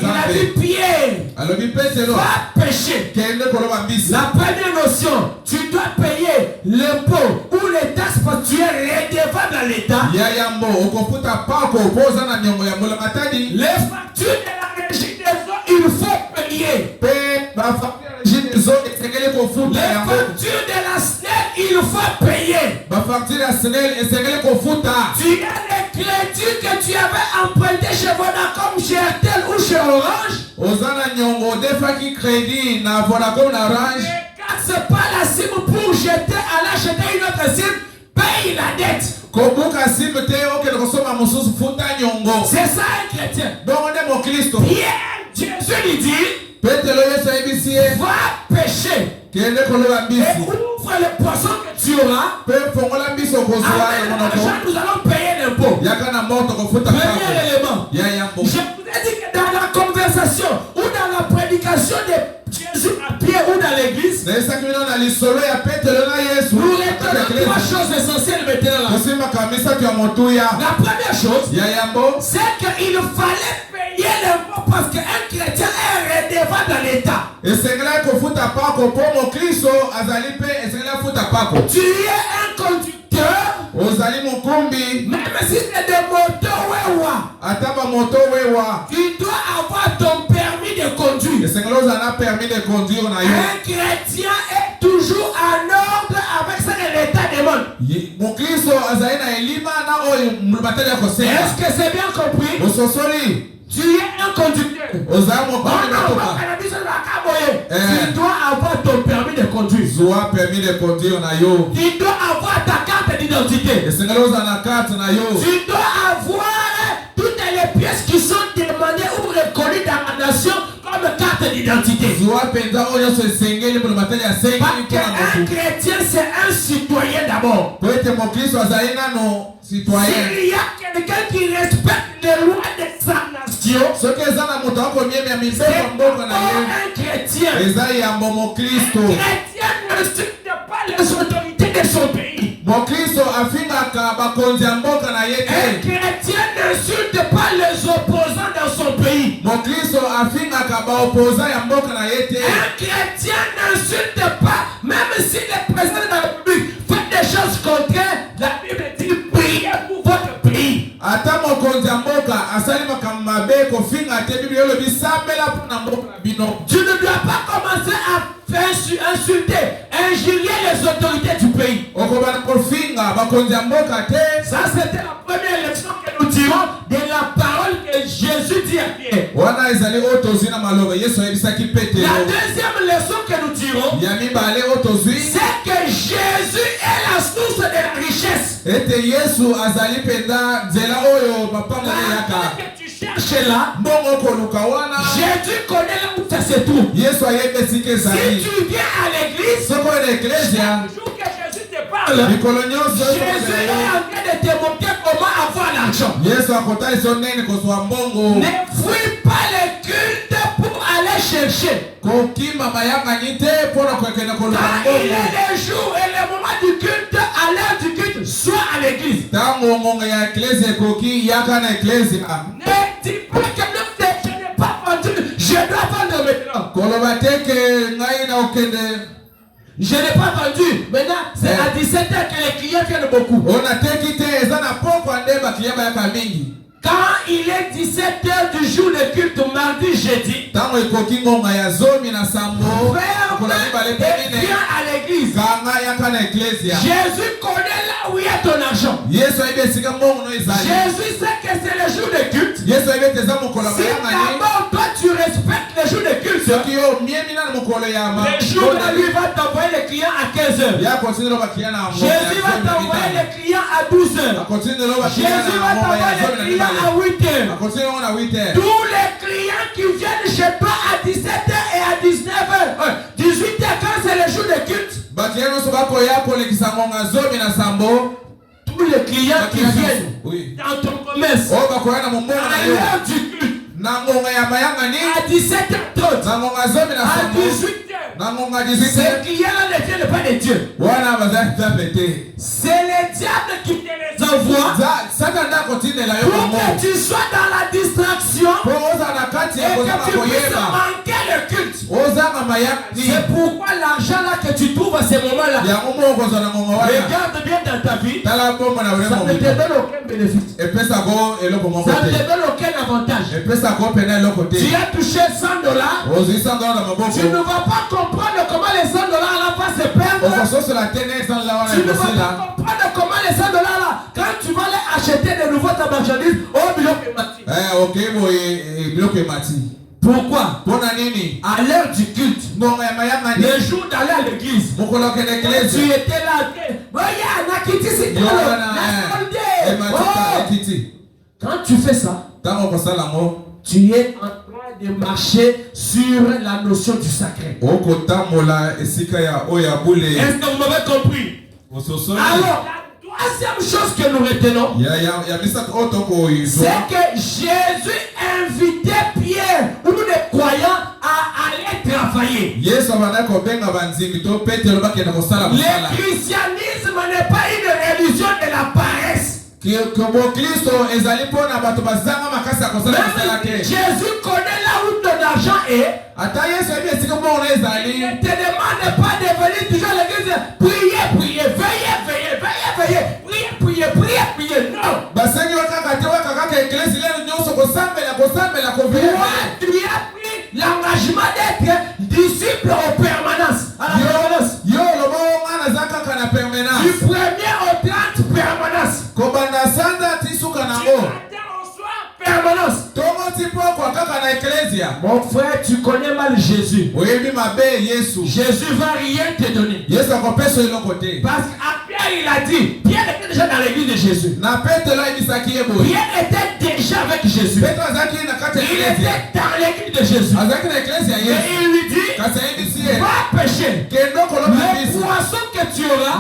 Il a dit Pierre, va pécher. La première notion, tu dois payer l'impôt ou les taxes parce que tu es redevable à l'État. Les factures de la régie des eaux, il faut payer. Les factures partir ya Sengel esengeli kofuta. Tu as les crédits que tu avais emprunté chez Vodacom, chez RTL ou chez Orange. Ozana nyongo defaki crédit na Vodacom na Orange. C'est pas la SIM pour jeter, aller acheter une autre SIM, paye la dette. Kobuka sim te okende kosoma mususu futa nyongo. C'est ça un chrétien. Donc on est mon Christ. Pierre, Jésus lui dit, Petelo Yesu ayibisie. va pêcher. Kende koloba Et mbisi. ouvre le poisson que tu auras. Pe fongola mbiso kozwa Avec monoko. l'argent, nous allons payer l'impôt. Yaka na moto kofuta Premier kako. élément. Ya yambo. Je vous ai dit que dans la conversation ou dans la prédication de Jésus à Pierre ou dans l'église, Na esaki mino na lisolo ya Petelo na Yesu. nous retenons trois choses essentielles maintenant là. Kusima kamisa tu ya motuya. La première chose, Ya yambo. c'est qu'il fallait payer l'impôt parce qu'un chrétien est redevable dans l'État. Esengela kofuta pako po mo Kristo azali pe esengela futa pako. Tu es un conducteur, Ozali mokumbi. même si c'est de moto wewa, Ataba moto wewa. tu dois avoir ton permis de conduire. Esengela ozana permis de conduire na yo. Un chrétien est toujours en ordre avec ce que l'État demande. Mon Kristo azali na elima na oyo mbatali ya kosema. Est-ce que c'est bien compris? Ososoli. Tu es un conducteur. Ozali mokumbi na toka. Tu dois avoir ton permis de conduire. Zoa permis de conduire na yo. Tu dois avoir ta carte d'identité. Esengela ozana carte na yo. Tu dois avoir toutes les pièces qui sont demandées ou reconnues dans la nation comme carte d'identité. Zoa penza oyo so esengeli pour mbatali ya sengi Parce pour na qu'un motu. chrétien, c'est un citoyen d'abord. Po ete mon Kristo azali nano citoyen. S'il y a quelqu'un qui respecte les lois de sa nation, Soki eza na moto akomiemi ya mibeko c'est mboka na ye. un chrétien. Eza yambo mon Kristo. Un chrétien n'insulte pas les autorités de son pays. Mon Kristo afingaka bakonzi ya mboka na ye Un te. chrétien n'insulte pas les opposants dans son pays. Mon Kristo afingaka baopposa ya mboka na ye te. Un chrétien n'insulte pas, même si le président de la République fait des choses contraires, la Bible dit priez pour votre pays. Ata mokonzi ya mboka asali makambo mabe kofinga te biblia elobi sambela mpona mboka na bino. Tu ne dois pas commencer à faire insulter, injurier les autorités du pays. Okobana kofinga bakonzi ya mboka te. Ça, c'était la première leçon que nous tirons de la parole que Jésus dit à Pierre. Wana ezali oyo tozwi na maloba Yesu ayebisaki La Petelo. deuxième leçon que nous tirons, Ya mibale oyo tozwi c'est que Jésus est la source de la richesse. ete Yesu azali mpenza nzela oyo mapango eyaka. Que tu cherches là, Mbongo koluka wana Jésus connaît là où ça se trouve. Yesu ayeba esika Si ezali. tu viens à l'église, Soko oyo na eklesia le jour que Jésus te parle, mikolo nyonso Jésus est en train de te montrer comment avoir l'argent. Yesu akotalisa nini kozwa mbongo. Ne fuis pas les cultes pour aller chercher. Kokima mayangani te mpona kokende koluka Quand il mbongo. est le jour et le moment du culte, à l'heure du culte, sois à l'église. Ntango ngonga ya eklesia ekoki yaka na eklesia. Ne dis pas que je n'ai pas vendu, je dois vendre maintenant. Koloba te ke ngai na okende. Je n'ai pas vendu. Maintenant, c'est à 17h que les clients viennent beaucoup. Ona teki te eza na poko ande bakiliya bayaka mingi. Quand il est 17h du jour de culte, mardi, jeudi, Ntango ekoki ngonga ya zomi na sambo. Kola mibale te et mine. viens à l'église. Kanga yaka na eklesia. Jésus connaît là où il y a ton argent. Yesu ayebi esika mbongo no ezali. Jésus sait que c'est le jour de culte. Yesu ayebi ete eza mokolo Si mayangani. d'abord toi tu respectes le jour de culte, Soki yo miemi na mokolo ya le jour là lui va t'envoyer les clients à 15h. ya continue lo bakiliya na ngonga Jésus va t'envoyer les clients à 12h. continue lo bakiliya Jésus na va ngonga ya t'envoyer zomi les na clients à mibale. 8h. Continue on a 8h. Tous les clients qui viennent chez toi à 17h et à 19h, 18h quand c'est le jour de culte, Bakiliya nyonso bakoya kolekisa ngonga zomi na sambo. tous les clients qui viennent Oui. dans ton commerce Oh bakoya na mombongo à na yo. l'heure du culte, Na ngonga ya mayangani. à 17h30, Na ngonga zomi na à sambo. 18h, Na ngonga ces 18h. clients-là ne viennent pas de Dieu. Wana bazali tapete. C'est le diable qui te les envoie Saka nda continue la yo pour mongo. que tu sois dans la distraction Po oza na kati et ya que kozanga tu puisses koyeba. manquer le culte. Ozanga mayangani. C'est pourquoi l'argent là que tu trouves à ce moment-là, Yango moko kozwa na ngonga wana. regarde bien dans ta vie, Tala bomba na ça vrema ne te mobito. donne aucun bénéfice. Epesa ko eloko moko Ça ne te. te donne aucun avantage. Epesa ko pena eloko te. Tu as touché $100, Ozwi $100 na maboko. tu ne vas pas comprendre comment les $100 là vont se perdre. Okososola te ne $100 wana Tu ne vas ekosila. pas comprendre comment acheter de nouveau ta marchandise au bloc et mati. Ok, bloc et mati. Pourquoi? À l'heure du culte, le jour d'aller à l'église, tu étais là. Quand tu fais ça, tu es en train de marcher sur la notion du sacré. Est-ce que vous m'avez compris? Alors, la troisième chose que nous retenons, c'est que Jésus invitait Pierre ou les croyants à aller travailler. Le christianisme n'est pas une religion de la paresse. Jésus connaît là où ton argent est. Il ne te demande pas de venir toujours à l'église. Priez, veillez. Non. Tu as pris l'engagement d'être disciple en permanence. Du 1er au 30 permanence. Permanence. Mon frère, tu connais mal Jésus. Jésus va rien te donner. Parce qu'à Pierre, il a dit, Pierre était déjà dans l'église de Jésus. Pierre était déjà avec Jésus. Il était dans l'église de Jésus. Et il lui dit, va pêcher. Le poisson que tu auras,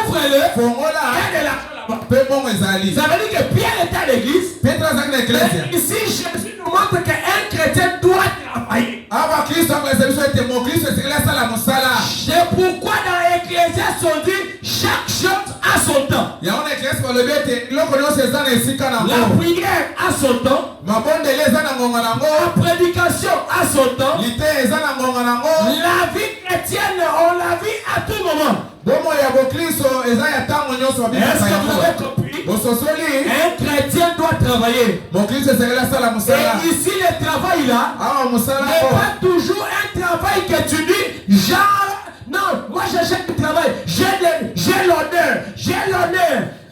ouvre-le et de l'argent là-bas. Ça veut dire que Pierre était à l'église. Mais ici, Jésus nous montre qu'un chrétien doit travailler. C'est pourquoi dans l'Ecclésiaste on dit chaque chose a son temps. La prière a son temps. La prédication a son temps. La vie chrétienne, on la vit à tout moment. Est-ce que vous avez compris? Un chrétien doit travailler. Et ici le travail là n'est pas toujours un travail que tu dis genre non, moi je cherche du travail, j'ai l'honneur.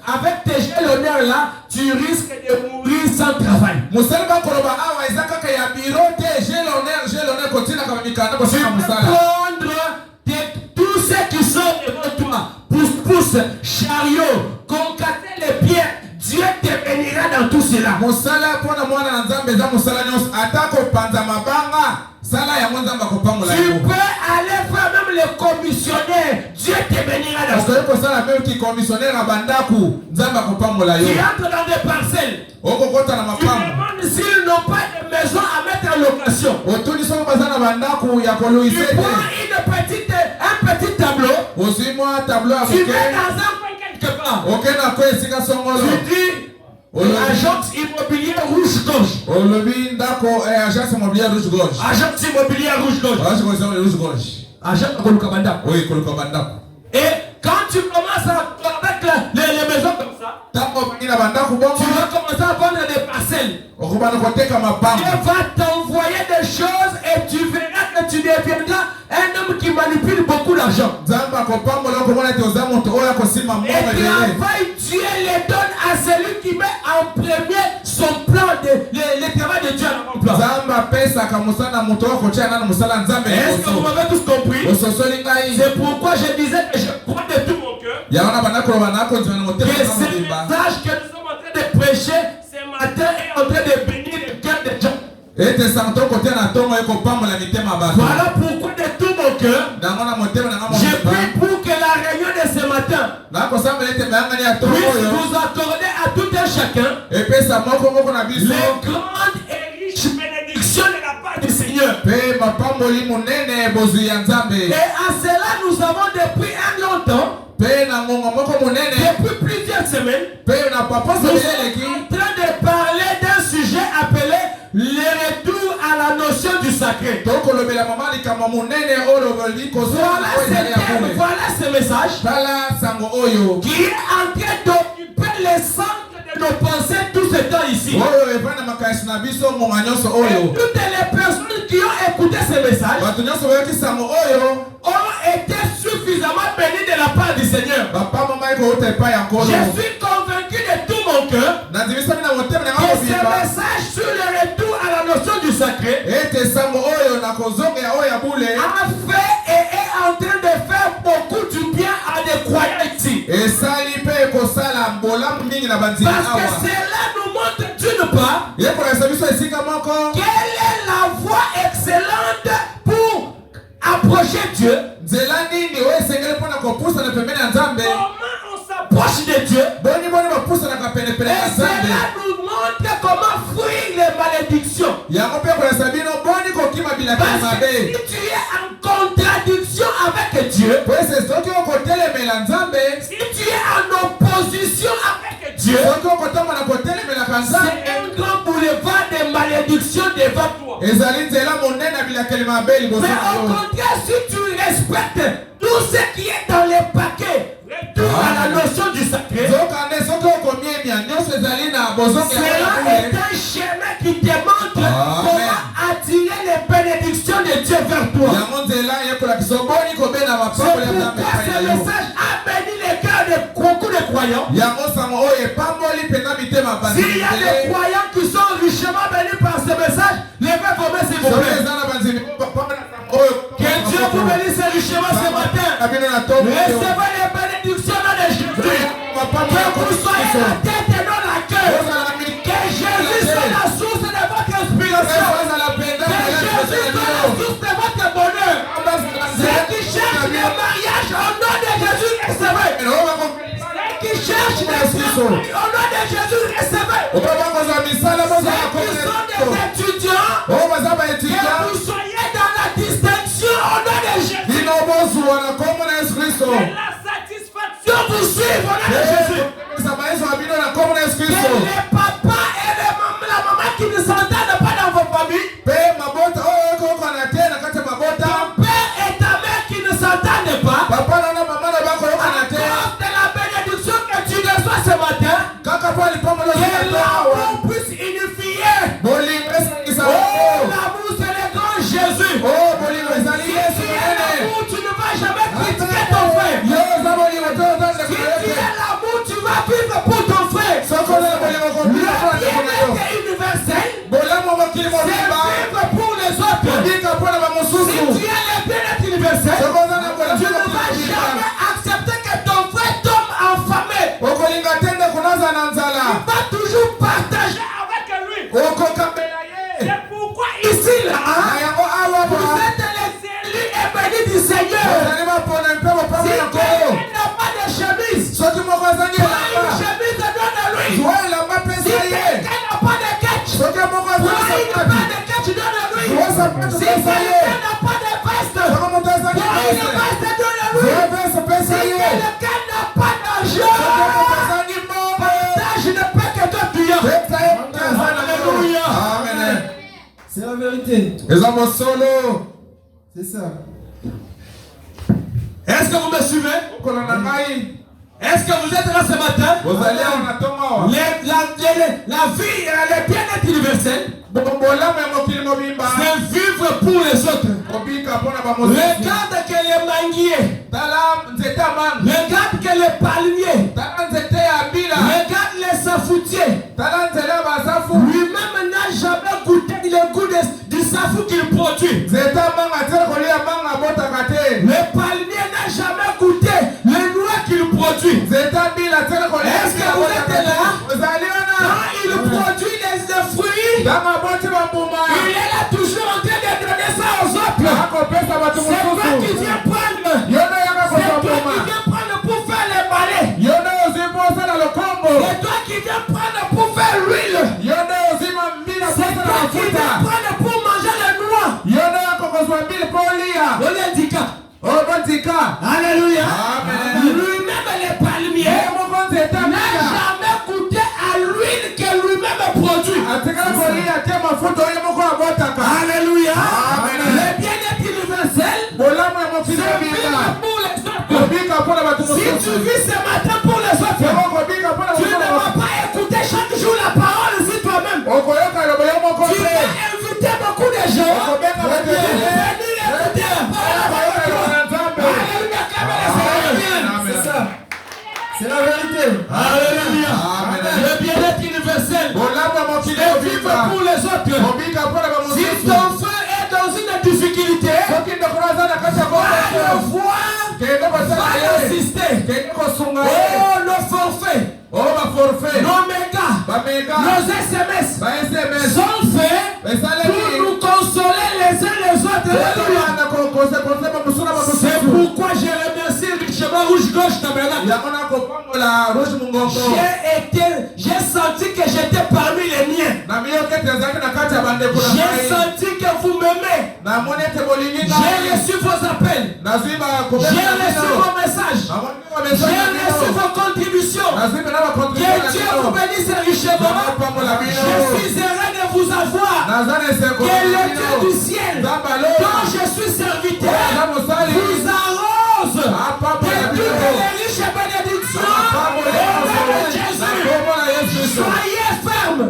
Avec tes j'ai l'honneur là, tu risques de mourir sans travail. Tu peux prendre tous ceux qui sont devant toi, pousse, chariot, concater les pieds. Dieu te bénira dans tout cela. Tu peux aller faire même le commissionnaire. Dieu te bénira dans tout cela. Tu entres dans des parcelles. Tu demandes s'ils n'ont pas de maison à mettre en location. Tu prends un petit tableau. Tu mets dans un coin quelque part. Tu dis agence immobilière rouge-gorge. Agence immobilière rouge-gorge. Et quand tu commences avec les maisons comme ça, tu vas commencer à vendre des parcelles. Dieu va t'envoyer des choses et tu verras que tu deviendras un homme qui manipule beaucoup d'argent. Et travail, Dieu le donne à celui qui met en premier son plan, le travail de Dieu en plan. Est-ce que vous m'avez tous compris? C'est pourquoi je disais que je crois de tout mon cœur que ce message que nous sommes en train de prêcher ce matin est en train de bénir le cœur des gens. Voilà pourquoi de tout mon cœur, je prie pour que la réunion de ce matin puisse vous accorder à tout un chacun les grandes et riches bénédictions de la part du Seigneur. Et à cela nous avons depuis un long temps, depuis plusieurs semaines, nous sommes en train de parler d'un sujet appelé le retour à la notion du sacré. Voilà ce message qui est en train d'occuper le centre de nos pensées tout ce temps ici. Et toutes les personnes qui ont écouté ce message ont été suffisamment bénies de la part du Seigneur. Je suis convaincu de tout mon mon cœur que ce message message sur le retour à la notion du sacré a fait et est en train de faire beaucoup du bien à des croyants ici. Parce que cela nous montre d'une part quelle est la voie excellente pour approcher Dieu. Comment on s'approche de Dieu. Et cela nous montre comment fuir les malédictions. Parce que si tu es en contradiction avec Dieu, si tu es en opposition avec Dieu, c'est un grand boulevard de malédiction devant toi. Mais au contraire, si tu respectes tout ce qui est dans les paquets, retour à la notion du sacré, cela est un chemin qui te montre comment attirer les bénédictions de Dieu vers toi. C'est pourquoi ce message a béni les cœurs de beaucoup de croyants. S'il y a des croyants qui sont richement bénis par ce message, levez vos mains s'il vous plaît. Que Dieu vous bénisse richement ce matin. Recevez les bénédictions dans les Jésus. Que vous soyez la tête et non la queue. Que Jésus soit la source de votre inspiration. Que Jésus soit la source de votre bonheur. Ceux qui cherchent le mariage au nom de Jésus, recevez. Ceux qui cherchent le travail au nom de Jésus, recevez. Ceux qui sont des étudiants, que vous soyez dans la distinction au nom de Jésus. Que la satisfaction vous suive au nom de Jésus. Que les papas et la maman qui ne s'entendent pas dans vos familles, ton père et ta mère qui ne s'entendent pas, à cause de la bénédiction que tu reçois ce matin, que l'amour puisse unifier. Oh, l'amour c'est le grand Jésus. Si tu es l'amour, tu ne vas jamais critiquer ton frère. Si tu es l'amour, tu vas vivre pour ton frère. Le bien-être universel, c'est vivre pour les autres. Si tu es le bien-être universel, tu ne vas jamais accepter que ton frère tombe affamé. Tu vas toujours partager avec lui. C'est pourquoi ici là, vous êtes les élus et bénis du Seigneur. Si quelqu'un n'a pas de chemise, prends une chemise et donne-lui. Si quelqu'un n'a pas de catch, prends une paire de catch et donne-lui. Si quelqu'un n'a pas de veste, prends une veste et donne-lui. Si quelqu'un n'a pas d'argent, partage ne peut que toi payant. Alléluia. C'est la vérité. C'est ça. Est-ce que vous me suivez? Est-ce que vous êtes là ce matin? La vie, le bien-être universel, c'est vivre pour les autres. Regarde que les manguiers, regarde que les palmiers, regarde les safoutiers. Lui-même n'a jamais goûté le goût du safou qu'il produit. Le palmier n'a jamais goûté le noix qu'il produit. Est-ce que vous êtes là? Quand il produit les fruits, il est là toujours en train de donner ça aux autres. C'est toi qui viens prendre. C'est toi qui viens prendre pour faire les balais. C'est toi qui viens prendre pour faire l'huile. C'est toi qui viens prendre pour manger les noix. Alléluia. Lui-même les palmiers n'a jamais goûté à l'huile que lui-même produit. Alléluia. Le bien-être universel, c'est vivre pour les autres. Si tu vis ce matin pour les autres, tu ne vas pas écouter chaque jour la parole sur toi-même. Tu vas inviter beaucoup de gens. C'est ça. C'est la vérité. Alléluia. Le bien autre. Si ton frère est dans une difficulté, va le voir, va l'assister. Oh, nos forfaits, nos mégas, nos SMS sont faits pour nous consoler les uns les autres. C'est pourquoi j'ai remercié le chemin rouge-gauche tabernacle. J'ai senti que j'étais parmi les miens. J'ai senti que vous m'aimez. J'ai reçu vos appels. J'ai reçu vos messages. J'ai reçu vos contributions. Que Dieu vous bénisse richement. Je suis heureux de vous avoir. Que le Dieu du ciel, dont je suis serviteur, vous arrose de toutes les riches bénédictions. Au nom de Jésus, soyez fermes.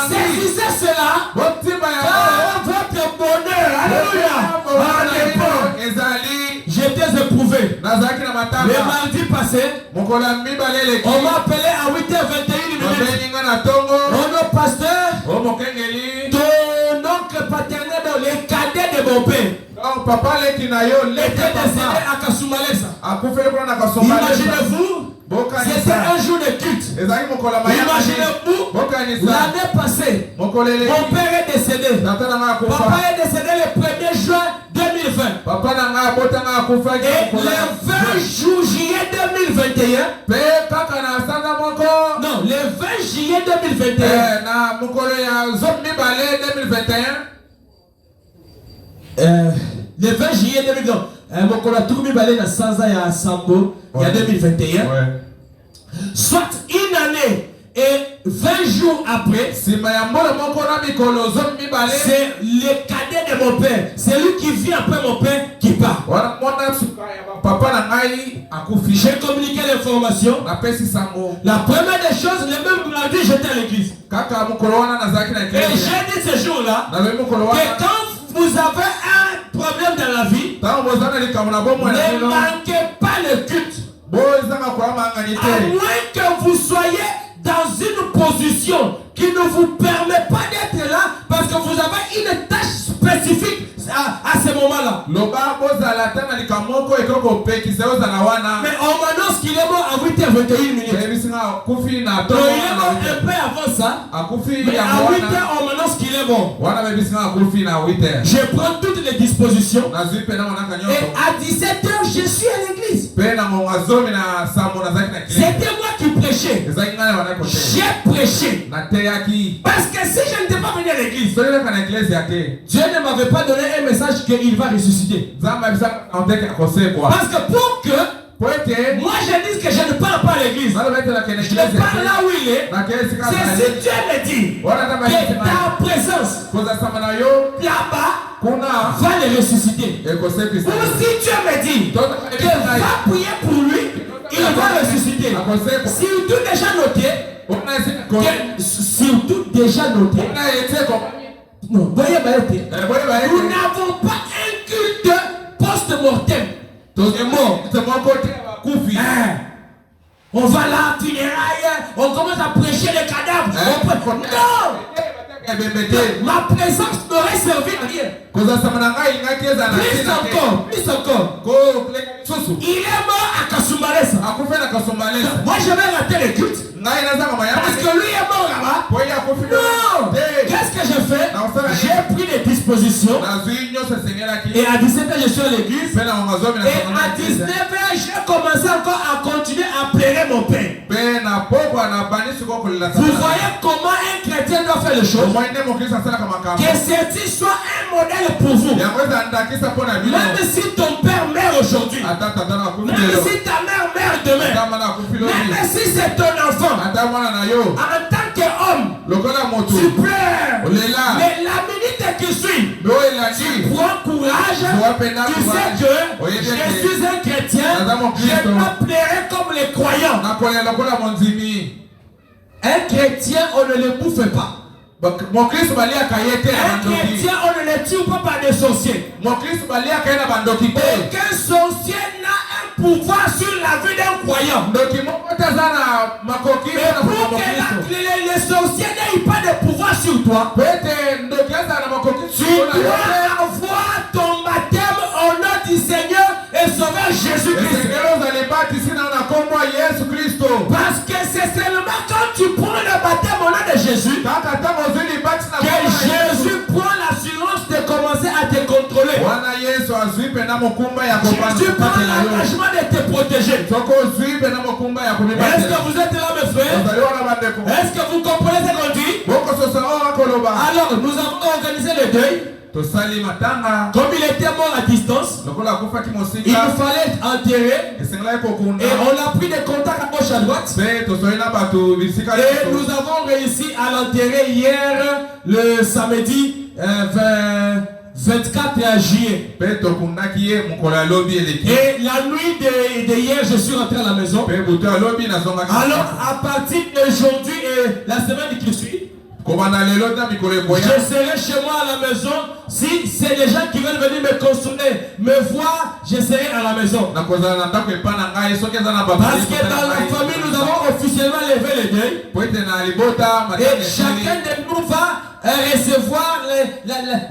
Saisissez cela. Votre bonheur, alléluia, j'étais éprouvé. Le mardi passé, on m'a appelé à 8h21 minutes. Mon pasteur, ton oncle paternel, le cadet de mon père, était décédé à Kasumbalesa. Imaginez-vous, c'était un jour de culte. Imaginez-vous, l'année passée, mon père est décédé. Papa est décédé le 1er juin 2020. Et le 20 juillet 2021, non, le 20 juillet 2021, le 20 juillet 2021, mon collègue balé dans Sanza et à Sambo, il y a 2021. Soit une année et 20 jours après, c'est le cadet de mon père. C'est lui qui vient après mon père qui part. J'ai communiqué l'information. La première des choses, le même mardi, j'étais à l'église. Et j'ai dit ce jour-là que quand vous avez un problème dans la vie, ne manquez pas le culte. À moins que vous soyez dans une position qui ne vous permet pas d'être là parce que vous avez une tâche spécifique à ce moment-là. Mais on m'annonce qu'il est mort à 8h21 minutes. Il est mort un peu avant ça. Mais à 8h, on m'annonce qu'il est mort. Je prends toutes les dispositions. Et à 17h, je suis à l'église. C'était moi qui prêchais. J'ai prêché. Parce que si je n'étais pas venu à l'église, Dieu ne m'avait pas donné un message qu'il va ressusciter. Parce que pour que moi je dise que je ne parle pas à l'église, je parle là où il est. C'est si Dieu me dit que ta présence là-bas va le ressusciter. Ou si Dieu me dit que va prier pour lui, il va ressusciter. Surtout déjà noté. Non, voyez, nous n'avons pas un culte post-mortem. On va là, funérailles, on commence à prêcher les cadavres. Non! Ma présence n'aurait servi à rien. Plus encore. Il est mort à Kasumbalesa. Moi je vais rater le culte. Parce que lui est mort là-bas. Non! Qu'est-ce que j'ai fait? J'ai pris les dispositions. Et à 17h je suis à l'église. Et à 19h j'ai commencé encore à continuer à plaider mon père. Vous voyez comment un chrétien doit faire les choses? Que ceci soit un modèle pour vous. Même si ton père meurt aujourd'hui, même si ta mère meurt demain, même si c'est ton enfant, en tant qu'homme, tu pleures. Mais la minute qui suit, tu prends courage. Tu sais que je suis un chrétien. Je dois pleurer comme les croyants. Un chrétien, on ne le bouffe pas. Un chrétien, on ne le tue pas par des sorciers. Aucun sorcier n'a un pouvoir sur la vie d'un croyant. Mais pour que les sorciers n'aient pas de de pouvoir sur toi, tu dois avoir ton baptême au nom du Seigneur et Sauveur Jésus-Christ. Parce que c'est seulement quand tu prends le baptême au nom de Jésus que Jésus prend l'assurance de commencer à te contrôler. Jésus prend l'engagement de te protéger. Est-ce que vous êtes là, mes frères? Est-ce que vous comprenez ce qu'on dit? Alors, nous avons organisé le deuil. Comme il était mort à distance, il nous fallait être enterré. Et on a pris des contacts à gauche à droite. Et nous avons réussi à l'enterrer hier, le samedi 24 juillet. Et la nuit de hier, je suis rentré à la maison. Alors, à partir d'aujourd'hui et la semaine qui suit, je serai chez moi à la maison. Si c'est des gens qui veulent venir me consoler, me voir, je serai à la maison. Parce que dans la famille, nous avons officiellement levé le deuil. Et chacun de nous va recevoir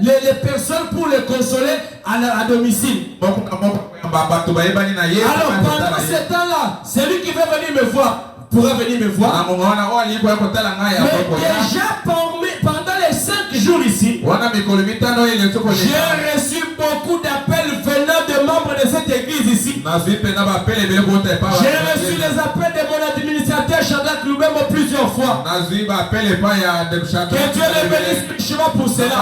les personnes pour les consoler à domicile. Alors pendant ce temps-là, celui qui veut venir me voir pourra venir me voir. Mais déjà pendant les 5 jours ici, j'ai reçu beaucoup d'appels venant de membres de cette église ici. J'ai reçu les appels de mon administrateur Shadrach Lubembo plusieurs fois. Que Dieu le bénisse richement pour cela.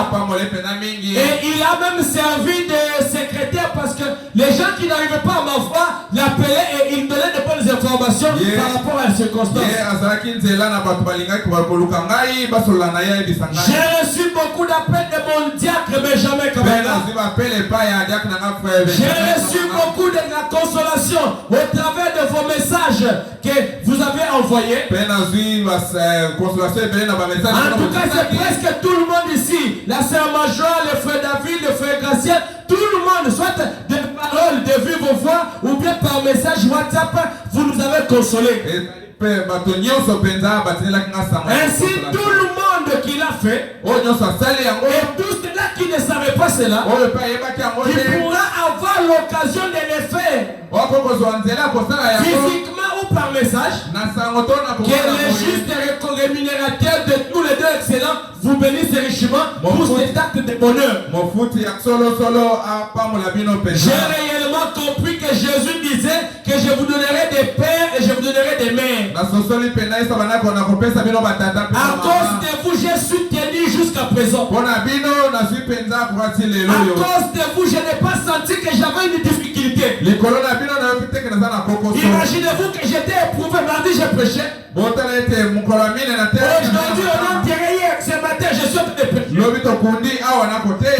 Et il a même servi de secrétaire parce que les gens qui n'arrivaient pas à m'avoir l'appelaient et ils donnaient de bonnes informations par rapport à la circonstance. J'ai reçu beaucoup d'appels de mon diacre Benjamin Kabela. J'ai reçu beaucoup de la consolation au travers de vos messages que vous avez envoyés. En tout cas, c'est presque tout le monde ici. La sœur Major, le frère David, le frère Gracien, tout le monde, soit des paroles, de vive voix ou bien par message WhatsApp, vous nous avez consolés. Ainsi, tout le monde qui l'a fait, et tous ceux-là qui ne savaient pas cela, qui pourra avoir l'occasion de le faire physiquement ou par message, que le juste rémunérateur de tous les deux excellents vous bénisse richement pour cet acte de bonheur. J'ai réellement compris que Jésus disait que je vous donnerai des pères et je vous donnerai des mères. À cause de vous, je suis tenu jusqu'à présent. À cause de vous, je n'ai pas senti que j'avais une difficulté. Imaginez-vous que j'étais éprouvé, mardi je prêchais. Aujourd'hui, on a enterré hier, ce matin, je suis en train de prêcher.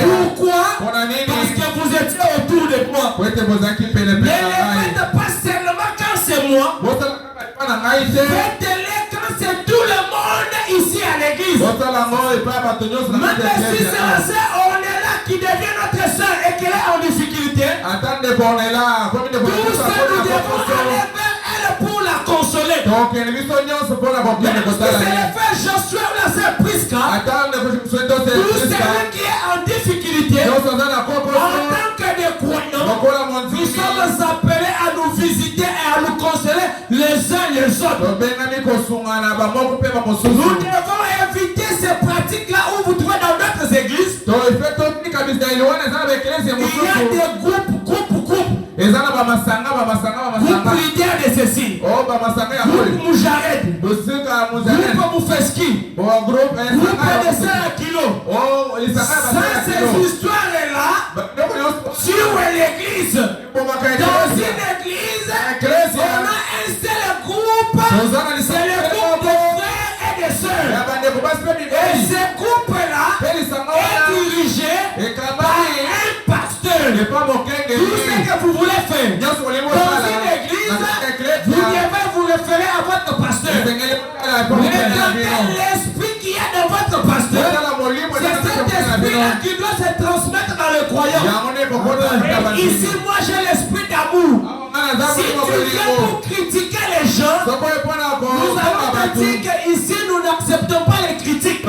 Pourquoi? Parce que vous étiez autour de moi. Ne le faites pas seulement quand c'est moi. Faites-le quand c'est tout le monde ici à l'église. Même si c'est la sœur, on est là qui devient notre sœur et qu'elle est en difficulté. Tout ça, nous devons aller vers elle pour la consoler. Parce que c'est le frère Josué ou la sœur Prisca. Tout celui qui est en difficulté, en tant que des croyants, nous sommes appelés à nous visiter et à nous consoler les uns les autres. Nous devons éviter ces pratiques-là où vous trouvez dans d'autres églises. Il y a des groupes. Groupe leader de ceci. Groupe Moujared. Groupe Moufeski. Groupe de Sarakilo. Ça, ces histoires-là, sur l'église. Dans une église, on a un seul groupe. C'est le groupe de frères et de sœurs. Et ce groupe-là est dirigé par un pasteur. Tout ce que vous voulez faire dans une église, vous devez vous référer à votre pasteur. Regardez l'esprit qui est dans votre pasteur. C'est cet esprit-là qui doit se transmettre dans le croyant. Et ici, moi, j'ai l'esprit d'amour. Si tu viens pour critiquer les gens, nous avons dit qu'ici, nous n'acceptons pas les critiques.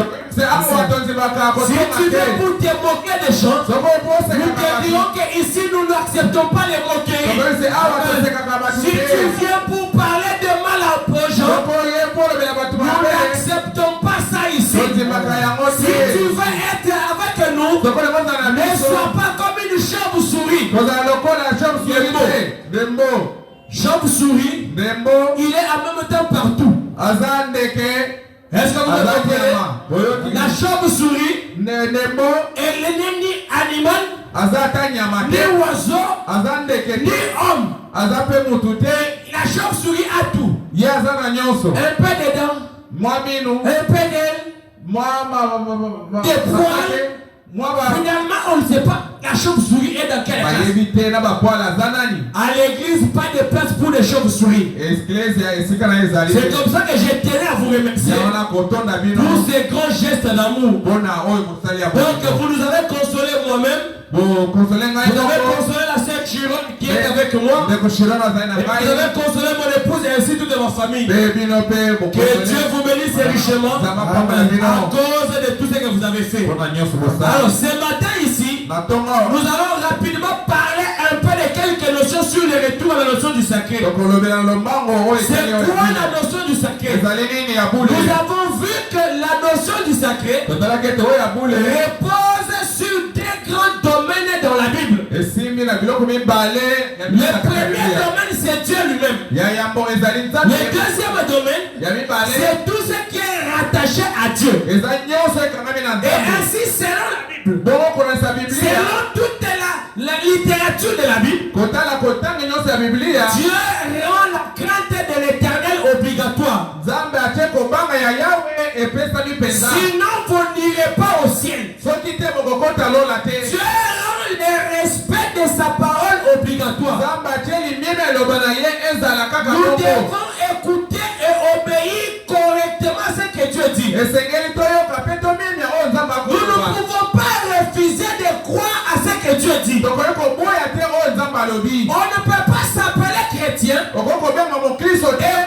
Si tu veux pour te moquer des gens, nous te dirons qu'ici nous n'acceptons pas les moqueries. Si tu viens pour parler de mal aux gens, nous n'acceptons pas ça ici. Si tu veux être avec nous, ne sois pas comme une chauve-souris. Chauve-souris, il est en même temps partout. Est-ce que vous comprenez? La chauve-souris, elle n'est ni animal, ni oiseau, ni homme. La chauve-souris a tout. Un peu de dents, un peu d'aile, des poils. Finalement, on ne sait pas la chauve-souris est dans quelle classe. À l'église, pas de place pour les chauves-souris. C'est comme ça que je tenais à vous remercier pour ces grands gestes d'amour. Donc, vous nous avez consolé moi-même. Vous avez consolé la sœur Chiron qui est avec moi. Et vous avez consolé mon épouse et ainsi toute ma famille. Que Dieu vous bénisse richement à cause de tout ce que vous avez fait. Alors ce matin ici, nous allons rapidement parler un peu de quelques notions sur le retour à la notion du sacré. C'est quoi la notion du sacré? Nous avons vu que la notion du sacré repose sur des grands domaines dans la Bible. Le premier domaine, c'est Dieu lui-même. Le deuxième domaine, c'est tout ce qui est rattaché à Dieu. Et ainsi, selon la Bible, selon toute la littérature de la Bible, Dieu rend la crainte de l'Éternel obligatoire. Sinon, vous n'irez pas au ciel. Dieu rend le respect de sa parole obligatoire. Nous devons écouter et obéir correctement ce que Dieu dit. Nous ne pouvons pas refuser de croire à ce que Dieu dit. On ne peut pas s'appeler chrétien et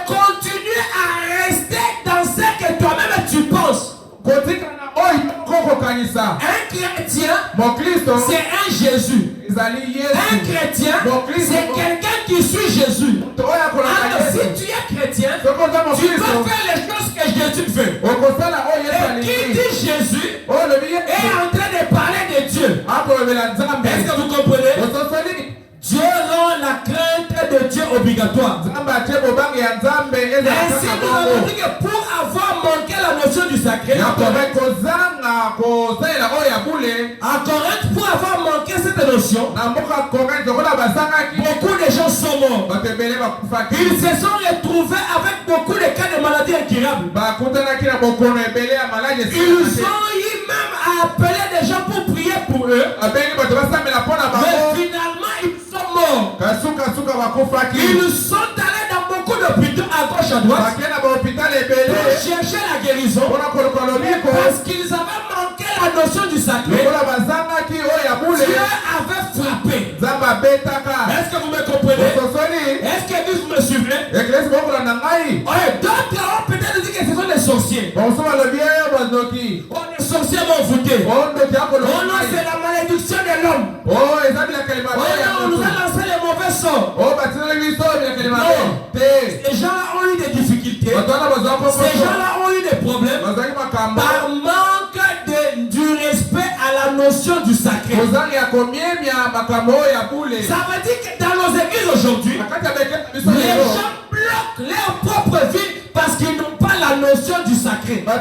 continuer à rester dans ce que toi-même tu penses. Un chrétien, c'est un Jésus. Un chrétien, c'est quelqu'un qui suit Jésus. Alors si tu es chrétien, tu peux faire les choses que Jésus fait. Et qui dit Jésus est en train de parler de Dieu. Est-ce que vous comprenez? Dieu rend la crainte de Dieu obligatoire. Ainsi, nous avons dit que pour avoir manqué la notion du sacré, à Corinthe, pour avoir manqué cette notion, beaucoup de gens sont morts. Ils se sont retrouvés avec beaucoup de cas de maladies incurables. Ils ont eu même à appeler des gens pour prier pour eux. Mais finalement, ils sont morts. Ils sont allés dans beaucoup d'hôpitaux à gauche à droite pour chercher la guérison parce qu'ils avaient manqué la notion du sacré. Dieu avait frappé. Est-ce que vous me comprenez? Est-ce que vous me suivez? D'autres ont peut-être dit que ce sont des sorciers. Les sorciers m'ont foutu. Oh non, c'est la malédiction de l'homme. Oh non, on nous a lancé les mauvais sorts. Non. Ces gens-là ont eu des difficultés. Ces gens-là ont eu des problèmes par manque du respect à la notion du sacré. Ça veut dire que dans nos églises aujourd'hui, les gens bloquent leur propre vie parce qu'ils n'ont pas la notion du sacré. Il y a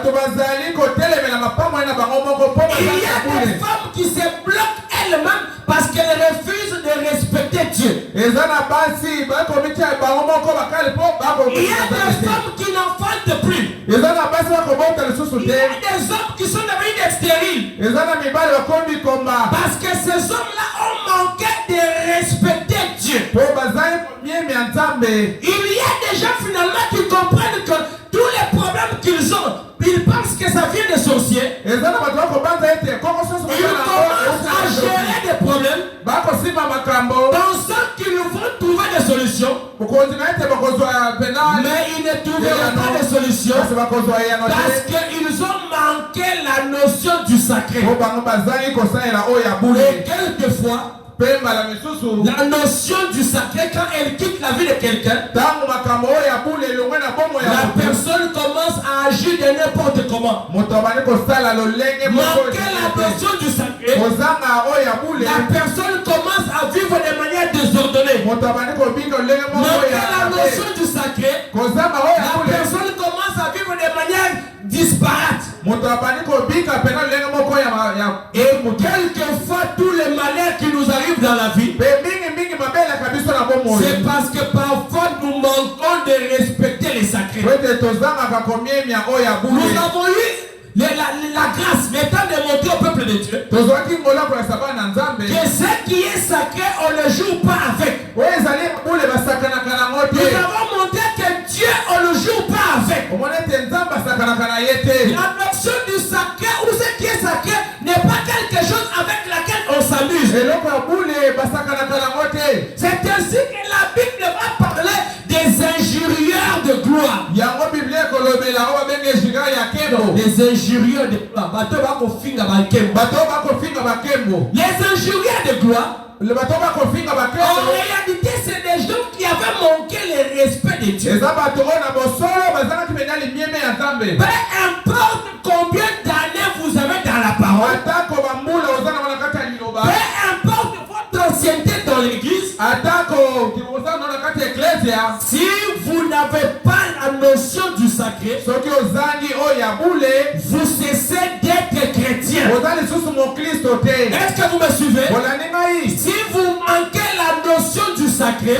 des femmes qui se bloquent elles-mêmes parce qu'elles refusent de respecter Dieu. Il y a des femmes qui n'enfantent plus. Il y a des hommes qui sont devenus stériles. Parce que ces hommes-là ont manqué de respecter Dieu. Il y a des gens finalement qui comprennent que tous les problèmes qu'ils ont, ils pensent que ça vient des sorciers. Ils commencent à gérer des problèmes, pensant qu'ils vont trouver des solutions. Mais ils ne trouveront pas de solutions parce qu'ils ont manqué manqué la notion du sacré. Et quelquefois, la notion du sacré, quand elle quitte la vie de quelqu'un, la personne commence à agir de n'importe comment. Manquer la notion du sacré, la personne commence à vivre de manière désordonnée. Manquer la notion du sacré, la personne commence à vivre de manière disparate. Et quelquefois tous les malheurs qui nous arrivent dans la vie, c'est parce que parfois nous manquons de respecter les sacrés. Nous avons eu la grâce, l'état de montrer au peuple de Dieu que ce qui est sacré, on ne joue pas avec. Nous avons montré que Dieu, on ne joue pas avec. La notion du sacré ou ce qui est sacré n'est pas quelque chose avec laquelle on s'amuse. C'est ainsi que la Bible va parler des injurieurs de gloire. Les injurieurs de gloire. Les injurieurs de gloire, en réalité, c'est des gens qui avaient manqué le respect de Dieu. Peu importe combien d'années vous avez dans la parole, peu importe votre ancienneté dans l'église, si vous n'avez pas la notion du sacré, vous cessez d'être chrétien. Est-ce que vous me suivez? Si vous manquez la notion du sacré,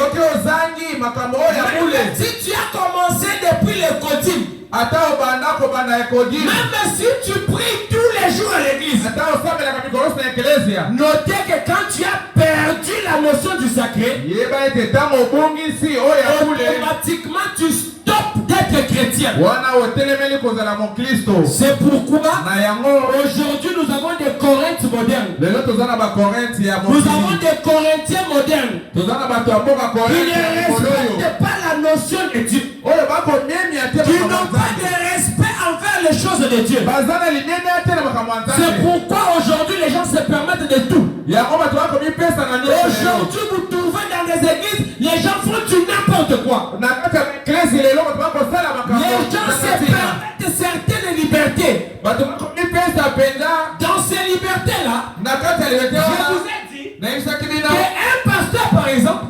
si tu as commencé depuis le Kodim, même si tu pries tous les jours à l'église, notez que quand tu as perdu la notion du sacré, automatiquement tu stops d'être chrétien. C'est pourquoi aujourd'hui nous avons des Corinthes modernes. Nous avons des Corinthiens modernes qui ne respectent pas la notion de Dieu, qui n'ont pas de respect envers les choses de Dieu. C'est pourquoi aujourd'hui les gens se permettent de tout. Aujourd'hui vous trouvez dans des églises, les gens font du n'importe quoi. Les gens se permettent certaines libertés. Dans ces libertés-là, je vous ai dit qu'un pasteur, par exemple,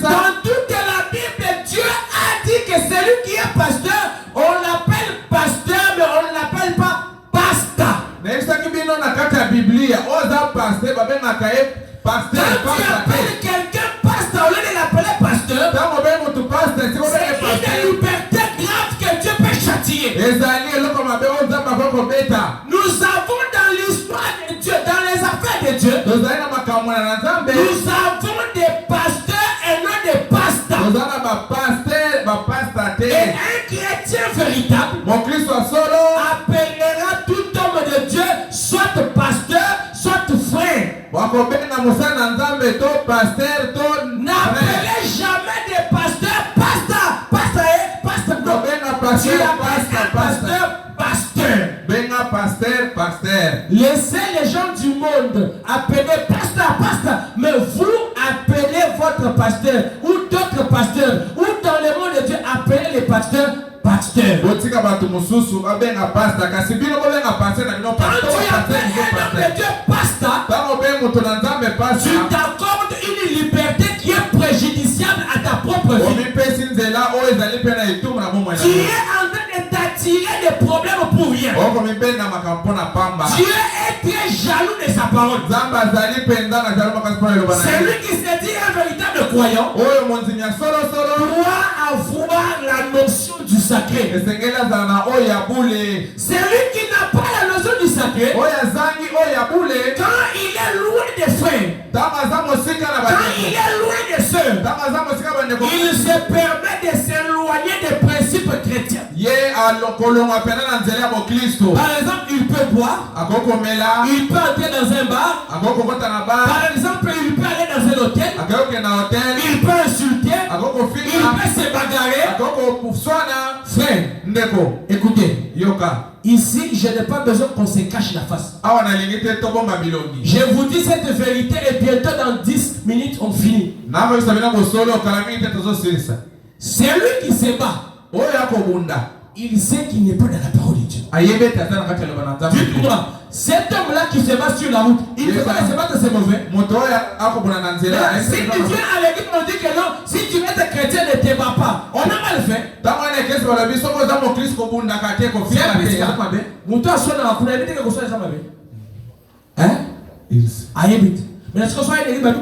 dans toute la Bible, Dieu a dit que celui qui est pasteur, on l'appelle pasteur, mais on ne l'appelle pas pasta. Quand tu appelles quelqu'un pasteur, au lieu de l'appeler pasteur, c'est une liberté grave que Dieu peut châtier. Nous avons dans l'histoire de Dieu, dans les affaires de Dieu, nous avons des pasteurs et non des pastas. Et un chrétien véritable appellera tout homme de Dieu soit pasteur, soit frère. N'appelez jamais des pasteurs pasteur. Tu appelles un pasteur. Laissez les gens du monde appeler pasteur, mais vous appelez votre pasteur ou d'autres pasteurs ou dans le monde de Dieu appelez les pasteurs pasteur. Quand tu appelles un homme de Dieu pasteur, tu t'accordes une liberté qui est préjudiciable à ta propre vie. Tu es en train de t'attirer des problèmes pour rien. Dieu est très jaloux de sa parole. Celui qui se dit un véritable croyant doit avoir la notion du sacré. Celui qui n'a pas la notion du sacré, quand il est loin des frères, quand il est loin des sœurs, il se permet de s'éloigner des principes chrétiens. Par exemple, il peut boire, il peut entrer dans un bar, par exemple, il peut aller dans un hôtel, il peut insulter, il peut se bagarrer. Frère, écoutez, ici je n'ai pas besoin qu'on se cache la face. Je vous dis cette vérité et bientôt dans 10 minutes on finit. C'est lui qui se bat. Il sait qu'il n'est pas dans la parole de Dieu. Dites-moi, cet homme-là qui se bat sur la route, il ne peut pas se battre, c'est mauvais. Si tu viens à l'église, on dit que non, si tu es chrétien, ne te bats pas. On a mal fait. Hein? Mais est-ce que soit une église,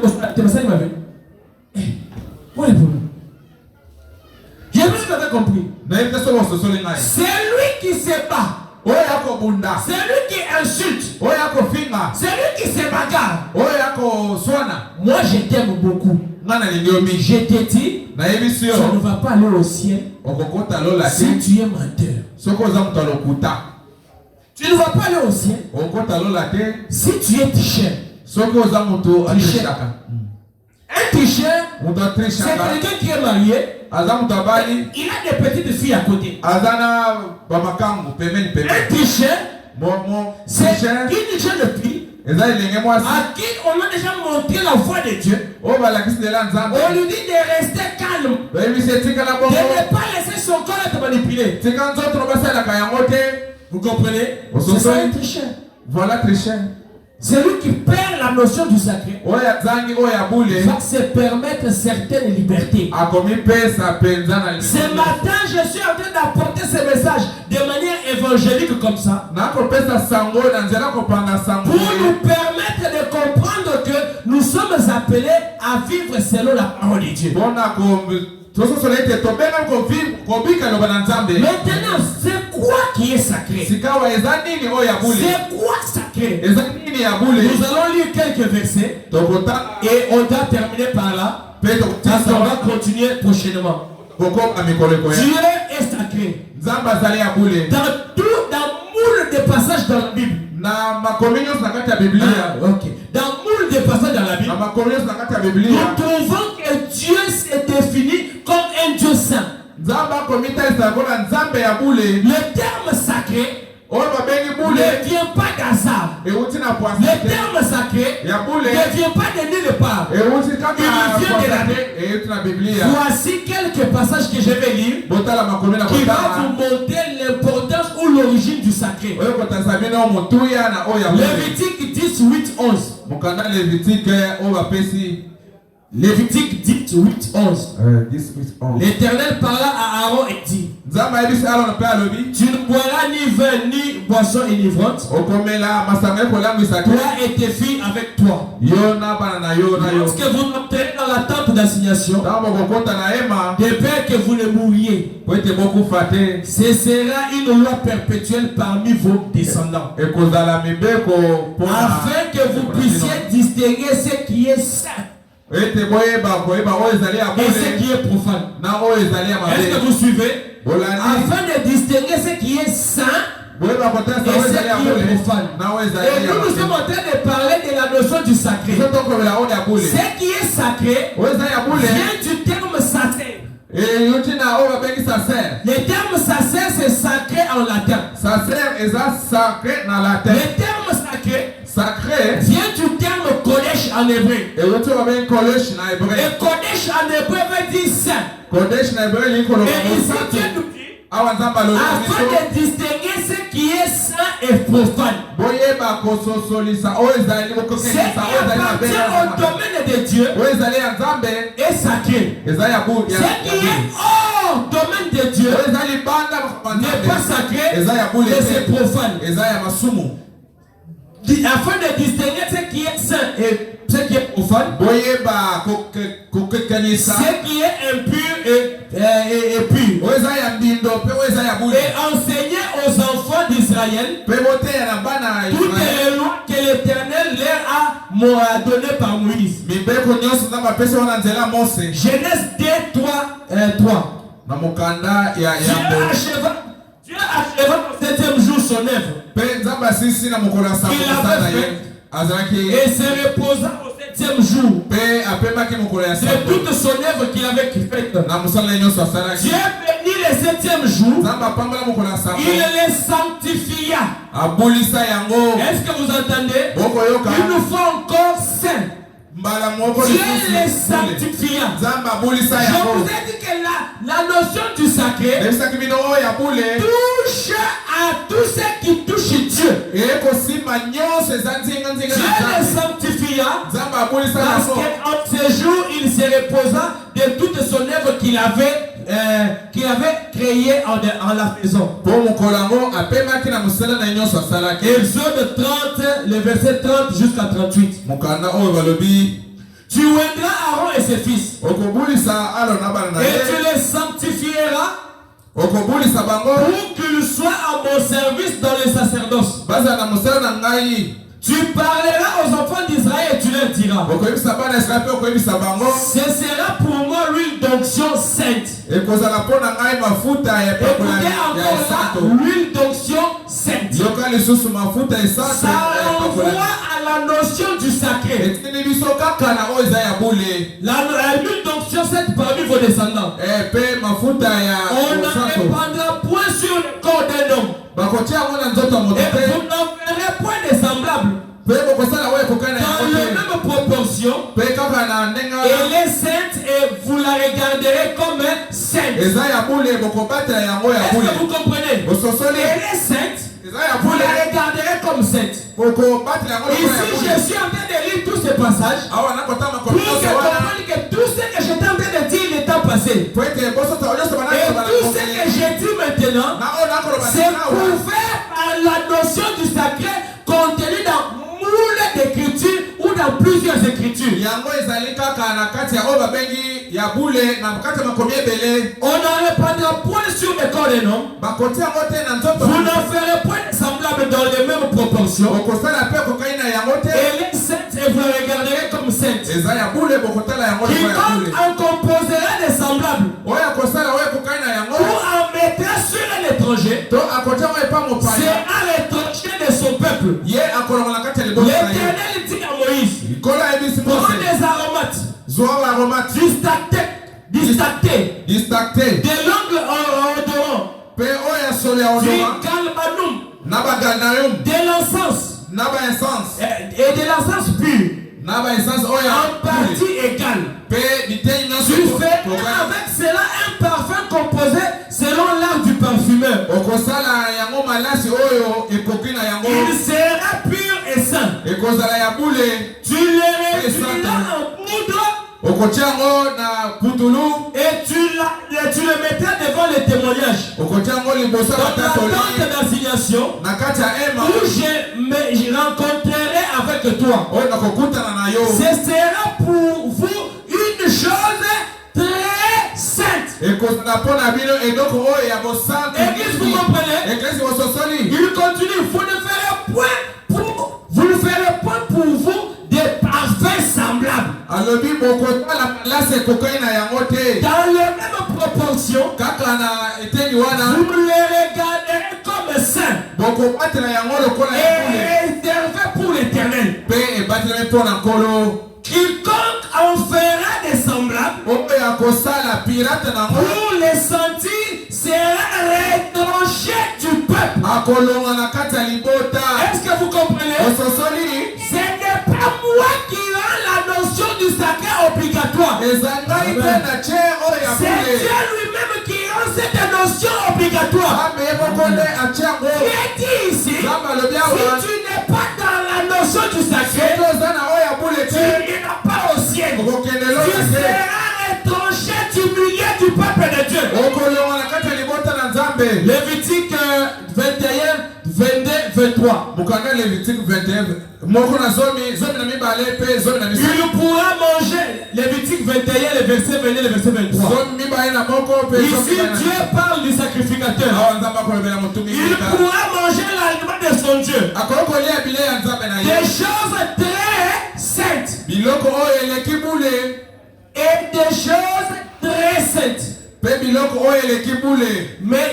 j'ai vu ce que tu as compris. C'est lui qui se bat. C'est lui qui insulte. C'est lui qui se bagarre. Moi je t'aime beaucoup. Je te dis, tu ne vas pas aller au ciel si tu es menteur. Tu ne vas pas aller au ciel si tu es tricheur. Un tricheur, c'est quelqu'un qui est marié. Il a des petites filles à côté. Un tricheur, c'est une jeune fille à qui on a déjà montré la voie de Dieu. On lui dit de rester calme, de ne pas laisser son corps être manipulé. Vous comprenez? C'est ça un tricheur. Voilà tricheur. C'est lui qui perd la notion du sacré. Va se permettre certaines libertés. Ce matin, je suis en train d'apporter ce message de manière évangélique comme ça. Pour nous permettre de comprendre que nous sommes appelés à vivre selon la parole de Dieu. Maintenant, c'est quoi qui est sacré? C'est quoi sacré? Nous allons lire quelques versets et on va terminer par là. Parce qu'on va continuer prochainement. Dieu est sacré. Dans moule de passages dans la Bible. Okay. Dans moule de passages dans la Bible, nous trouvons que Dieu s'est défini comme un Dieu saint. Le terme sacré ne vient pas d'hasard. Le terme sacré ne vient pas de nulle part. Il vient de la Bible. Voici quelques passages que je vais lire qui vont vous montrer l'importance ou l'origine du sacré. Lévitique 10, 8, 11. Lévitique 10, 8, 11. L'Éternel parla à Aaron et dit: tu ne boiras ni vin ni boisson inivrante, toi et tes filles avec toi. Lorsque vous entrez dans la tente d'assignation, de peur que vous ne mouriez, ce sera une loi perpétuelle parmi vos descendants, afin que vous puissiez distinguer ce qui est saint et ce qui est profane. Est-ce que vous suivez? Afin de distinguer ce qui est saint et ce qui est profane. Et nous sommes en train de parler de la notion du sacré. Ce qui est sacré vient du terme sacré. Le terme sacré, c'est sacré en latin. Le terme sacré vient du terme kodesh en hébreu. Et kodesh en hébreu veut dire saint. Et ici Dieu nous dit, afin de distinguer ce qui est saint et profane. Ce qui appartient au domaine de Dieu est sacré. Ce qui est hors domaine de Dieu n'est pas sacré, mais c'est profane. Afin de distinguer ce qui est saint et ce qui est profane, ce qui est impur et pur, et enseigner aux enfants d'Israël toutes les lois que l'Éternel leur a données par Moïse. Genèse 2, 3. Dieu acheva au 7e jour son œuvre. Il avait fait et se reposa au 7e jour de de toute son œuvre qu'il avait faite. Dieu bénit le 7e jour. Il les sanctifia. Est-ce que vous entendez? Il nous faut encore saint. Dieu les sanctifia. Je vous ai dit que la notion du sacré touche à tous ceux qui touchent Dieu. Dieu les sanctifia parce qu'en ce jour il se reposa de toute son œuvre qu'il avait créée en la faisant. Exode 30, le verset 30 jusqu'à 38. Tu oindras Aaron et ses fils. Et tu les sanctifieras pour qu'ils soient à mon service dans le sacerdoce. Tu parleras aux enfants d'Israël et tu leur diras: ce sera pour moi l'huile d'onction sainte. Écoutez encore là, l'huile d'onction sainte. Ça renvoie à la notion du sacré. L'huile d'onction sainte parmi vos descendants. On ne répandra point sur le corps d'un homme. Et vous n'en verrez point de semblable. Dans la même proportion, elle est sainte et vous la regarderez comme sainte. Est-ce que vous comprenez? Elle est sainte, vous la regarderez comme sainte. Ici, je suis en train de lire tous ces passages pour que vous compreniez que tout ce que j'étais en train de dire le temps passé et tout ce que j'ai dit maintenant, c'est couvert par la notion du sacré contenue dans moule d'écriture ou dans plusieurs écritures. On n'en répandra point sur le corps des hommes. Vous n'en ferez point semblable dans les mêmes proportions. Elle est sainte et vous la regarderez comme sainte. Quiconque en composera des semblables ou en mettra sur un étranger, c'est un étranger de son peuple. L'Éternel dit à Moïse: prends des aromates distinctés, des langues odorants, du galbanum, de l'encens et de l'encens pur en partie égale. Tu fais avec cela un parfum composé selon l'art du parfumeur. Il sera pur et saint. Tu le réduiras en poudre et tu le mettras devant le témoignage dans la tente d'assignation où je rencontrerai avec toi. Ce sera pour vous une chose très sainte. Église, vous comprenez? Il continue: vous ne ferez point pour vous des parfums semblables. Dans les mêmes proportions, vous les regarderez comme saints et réservés pour l'Éternel. Quiconque en fera des semblables pour les sentir sera retranché du peuple. Est-ce que vous comprenez? Ce n'est pas moi qui rend la notion du sacré obligatoire. C'est Dieu lui-même qui rend cette notion obligatoire. Qui dit ici: si tu n'es pas dans la notion du sacré, tu n'iras pas au ciel. Tu seras retranché du milieu du peuple de Dieu. Lévitique 21, 22, 23. Il pourra manger. Lévitique 21, le verset 22, le verset 23. Ici, Dieu parle du sacrificateur. Il pourra manger l'aliment de son Dieu. Des choses très saintes et des choses très saintes. Mais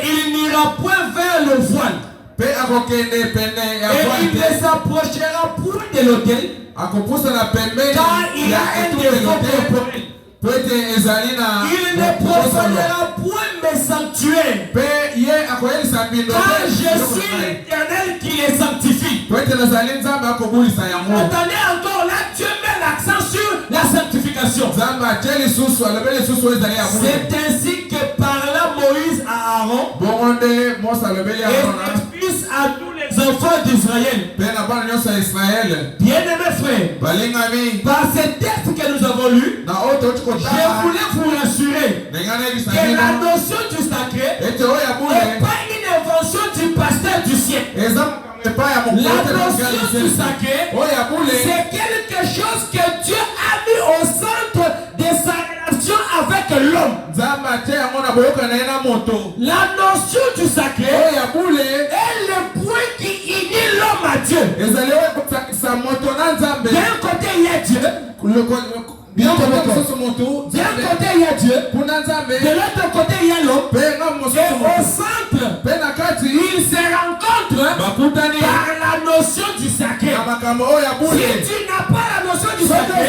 il n'ira point vers le voile. Et il ne s'approchera point de l'autel. il y a un défaut corporel. Il ne profanera point mes sanctuaires. Car je suis l'Éternel qui les sanctifie. Attendez encore, là Dieu met l'accent sur la sanctification. C'est ainsi que parla Moïse à Aaron et fils à tous les enfants d'Israël. Bien-aimés frères, par ces textes que nous avons lus, je voulais vous rassurer que la notion du sacré n'est pas une invention du pasteur du siècle. La notion du sacré, c'est quelque chose que Dieu a mis au centre de sa relation avec l'homme. La notion du sacré est le point qui unit l'homme à Dieu. D'un côté, il y a Dieu. D'un côté, il y a Dieu. De l'autre côté, il y a l'homme. Et au centre, ils se rencontrent par la notion du sacré. Si tu n'as pas la notion du sacré,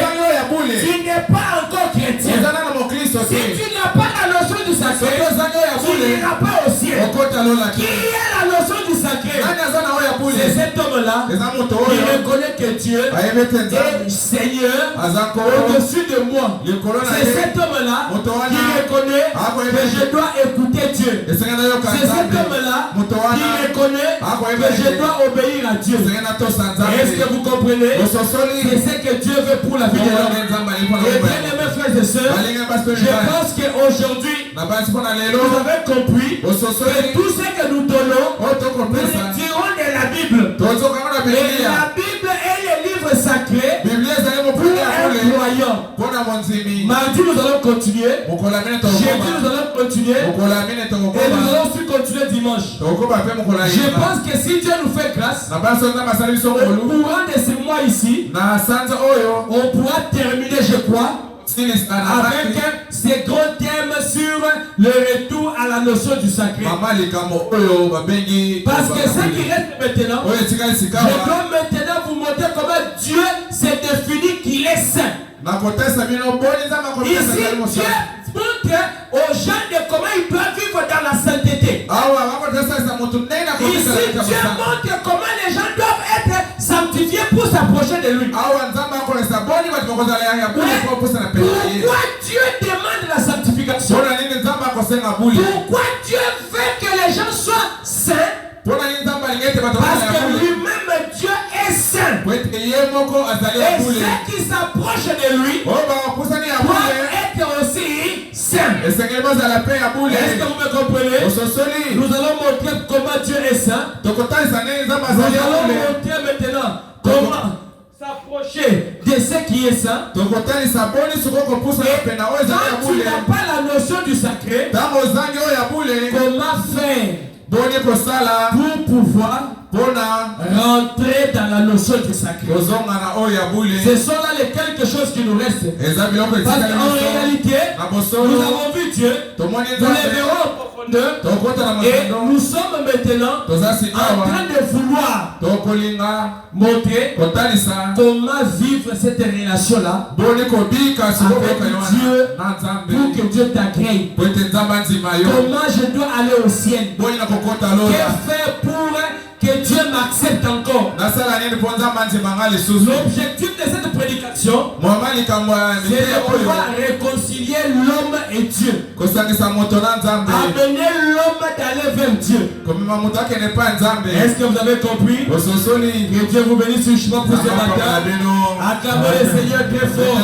tu n'es pas encore chrétien. Si tu n'as pas la notion du sacré, tu n'iras pas au ciel. Qui est la notion du sacré? C'est cet homme-là qui reconnaît que Dieu est Seigneur au-dessus de moi. C'est cet homme-là qui reconnaît que je dois écouter Dieu. C'est cet homme-là qui reconnaît que je dois obéir à Dieu. Est-ce que vous comprenez? C'est ce que Dieu veut pour la vie de l'homme. Et bien aimés frères et sœurs, je pense qu'aujourd'hui vous avez compris que tout ce que nous donnons, nous tirons de la Bible. Et la Bible est le livre sacré pour un croyant. Mardi, nous allons continuer. Jeudi, nous allons continuer. Et nous allons aussi continuer dimanche. Je pense que si Dieu nous fait grâce, au courant de ce mois ici, on pourra terminer, je crois, avec ces grands thèmes sur le retour à la notion du sacré. Parce que ce qui reste maintenant, je dois maintenant vous montrer comment Dieu s'est défini qu'il est saint. Ici, Dieu montre aux gens de comment ils doivent vivre dans la sainteté. Ici, Dieu montre comment les gens doivent être sanctifiés pour s'approcher de lui. Pourquoi Dieu demande la sanctification? Pourquoi Dieu veut que les gens soient saints? Parce que lui-même, Dieu est saint. Et ceux qui s'approchent de lui doivent être aussi saints. Est-ce que vous me comprenez? Nous allons montrer comment Dieu est saint. Nous allons montrer maintenant comment s'approcher de ce qui est saint. Et quand tu n'as pas la notion du sacré, comment faire pour pouvoir rentrer dans la notion du sacré? Ce sont là les quelque chose qui nous restent. Parce qu'en réalité, nous avons vu Dieu, nous le verrons en profondeur, et nous sommes maintenant en train de vouloir montrer comment vivre cette relation-là avec Dieu pour que Dieu t'agrée. Comment je dois aller au ciel? Que faire pour que Dieu m'accepte encore? L'objectif de cette prédication, c'est de pouvoir réconcilier l'homme et Dieu. Amener l'homme d'aller vers Dieu. Est-ce que vous avez compris? Que Dieu vous bénisse sur le chemin pour ce matin. Acclamez le Seigneur très fort.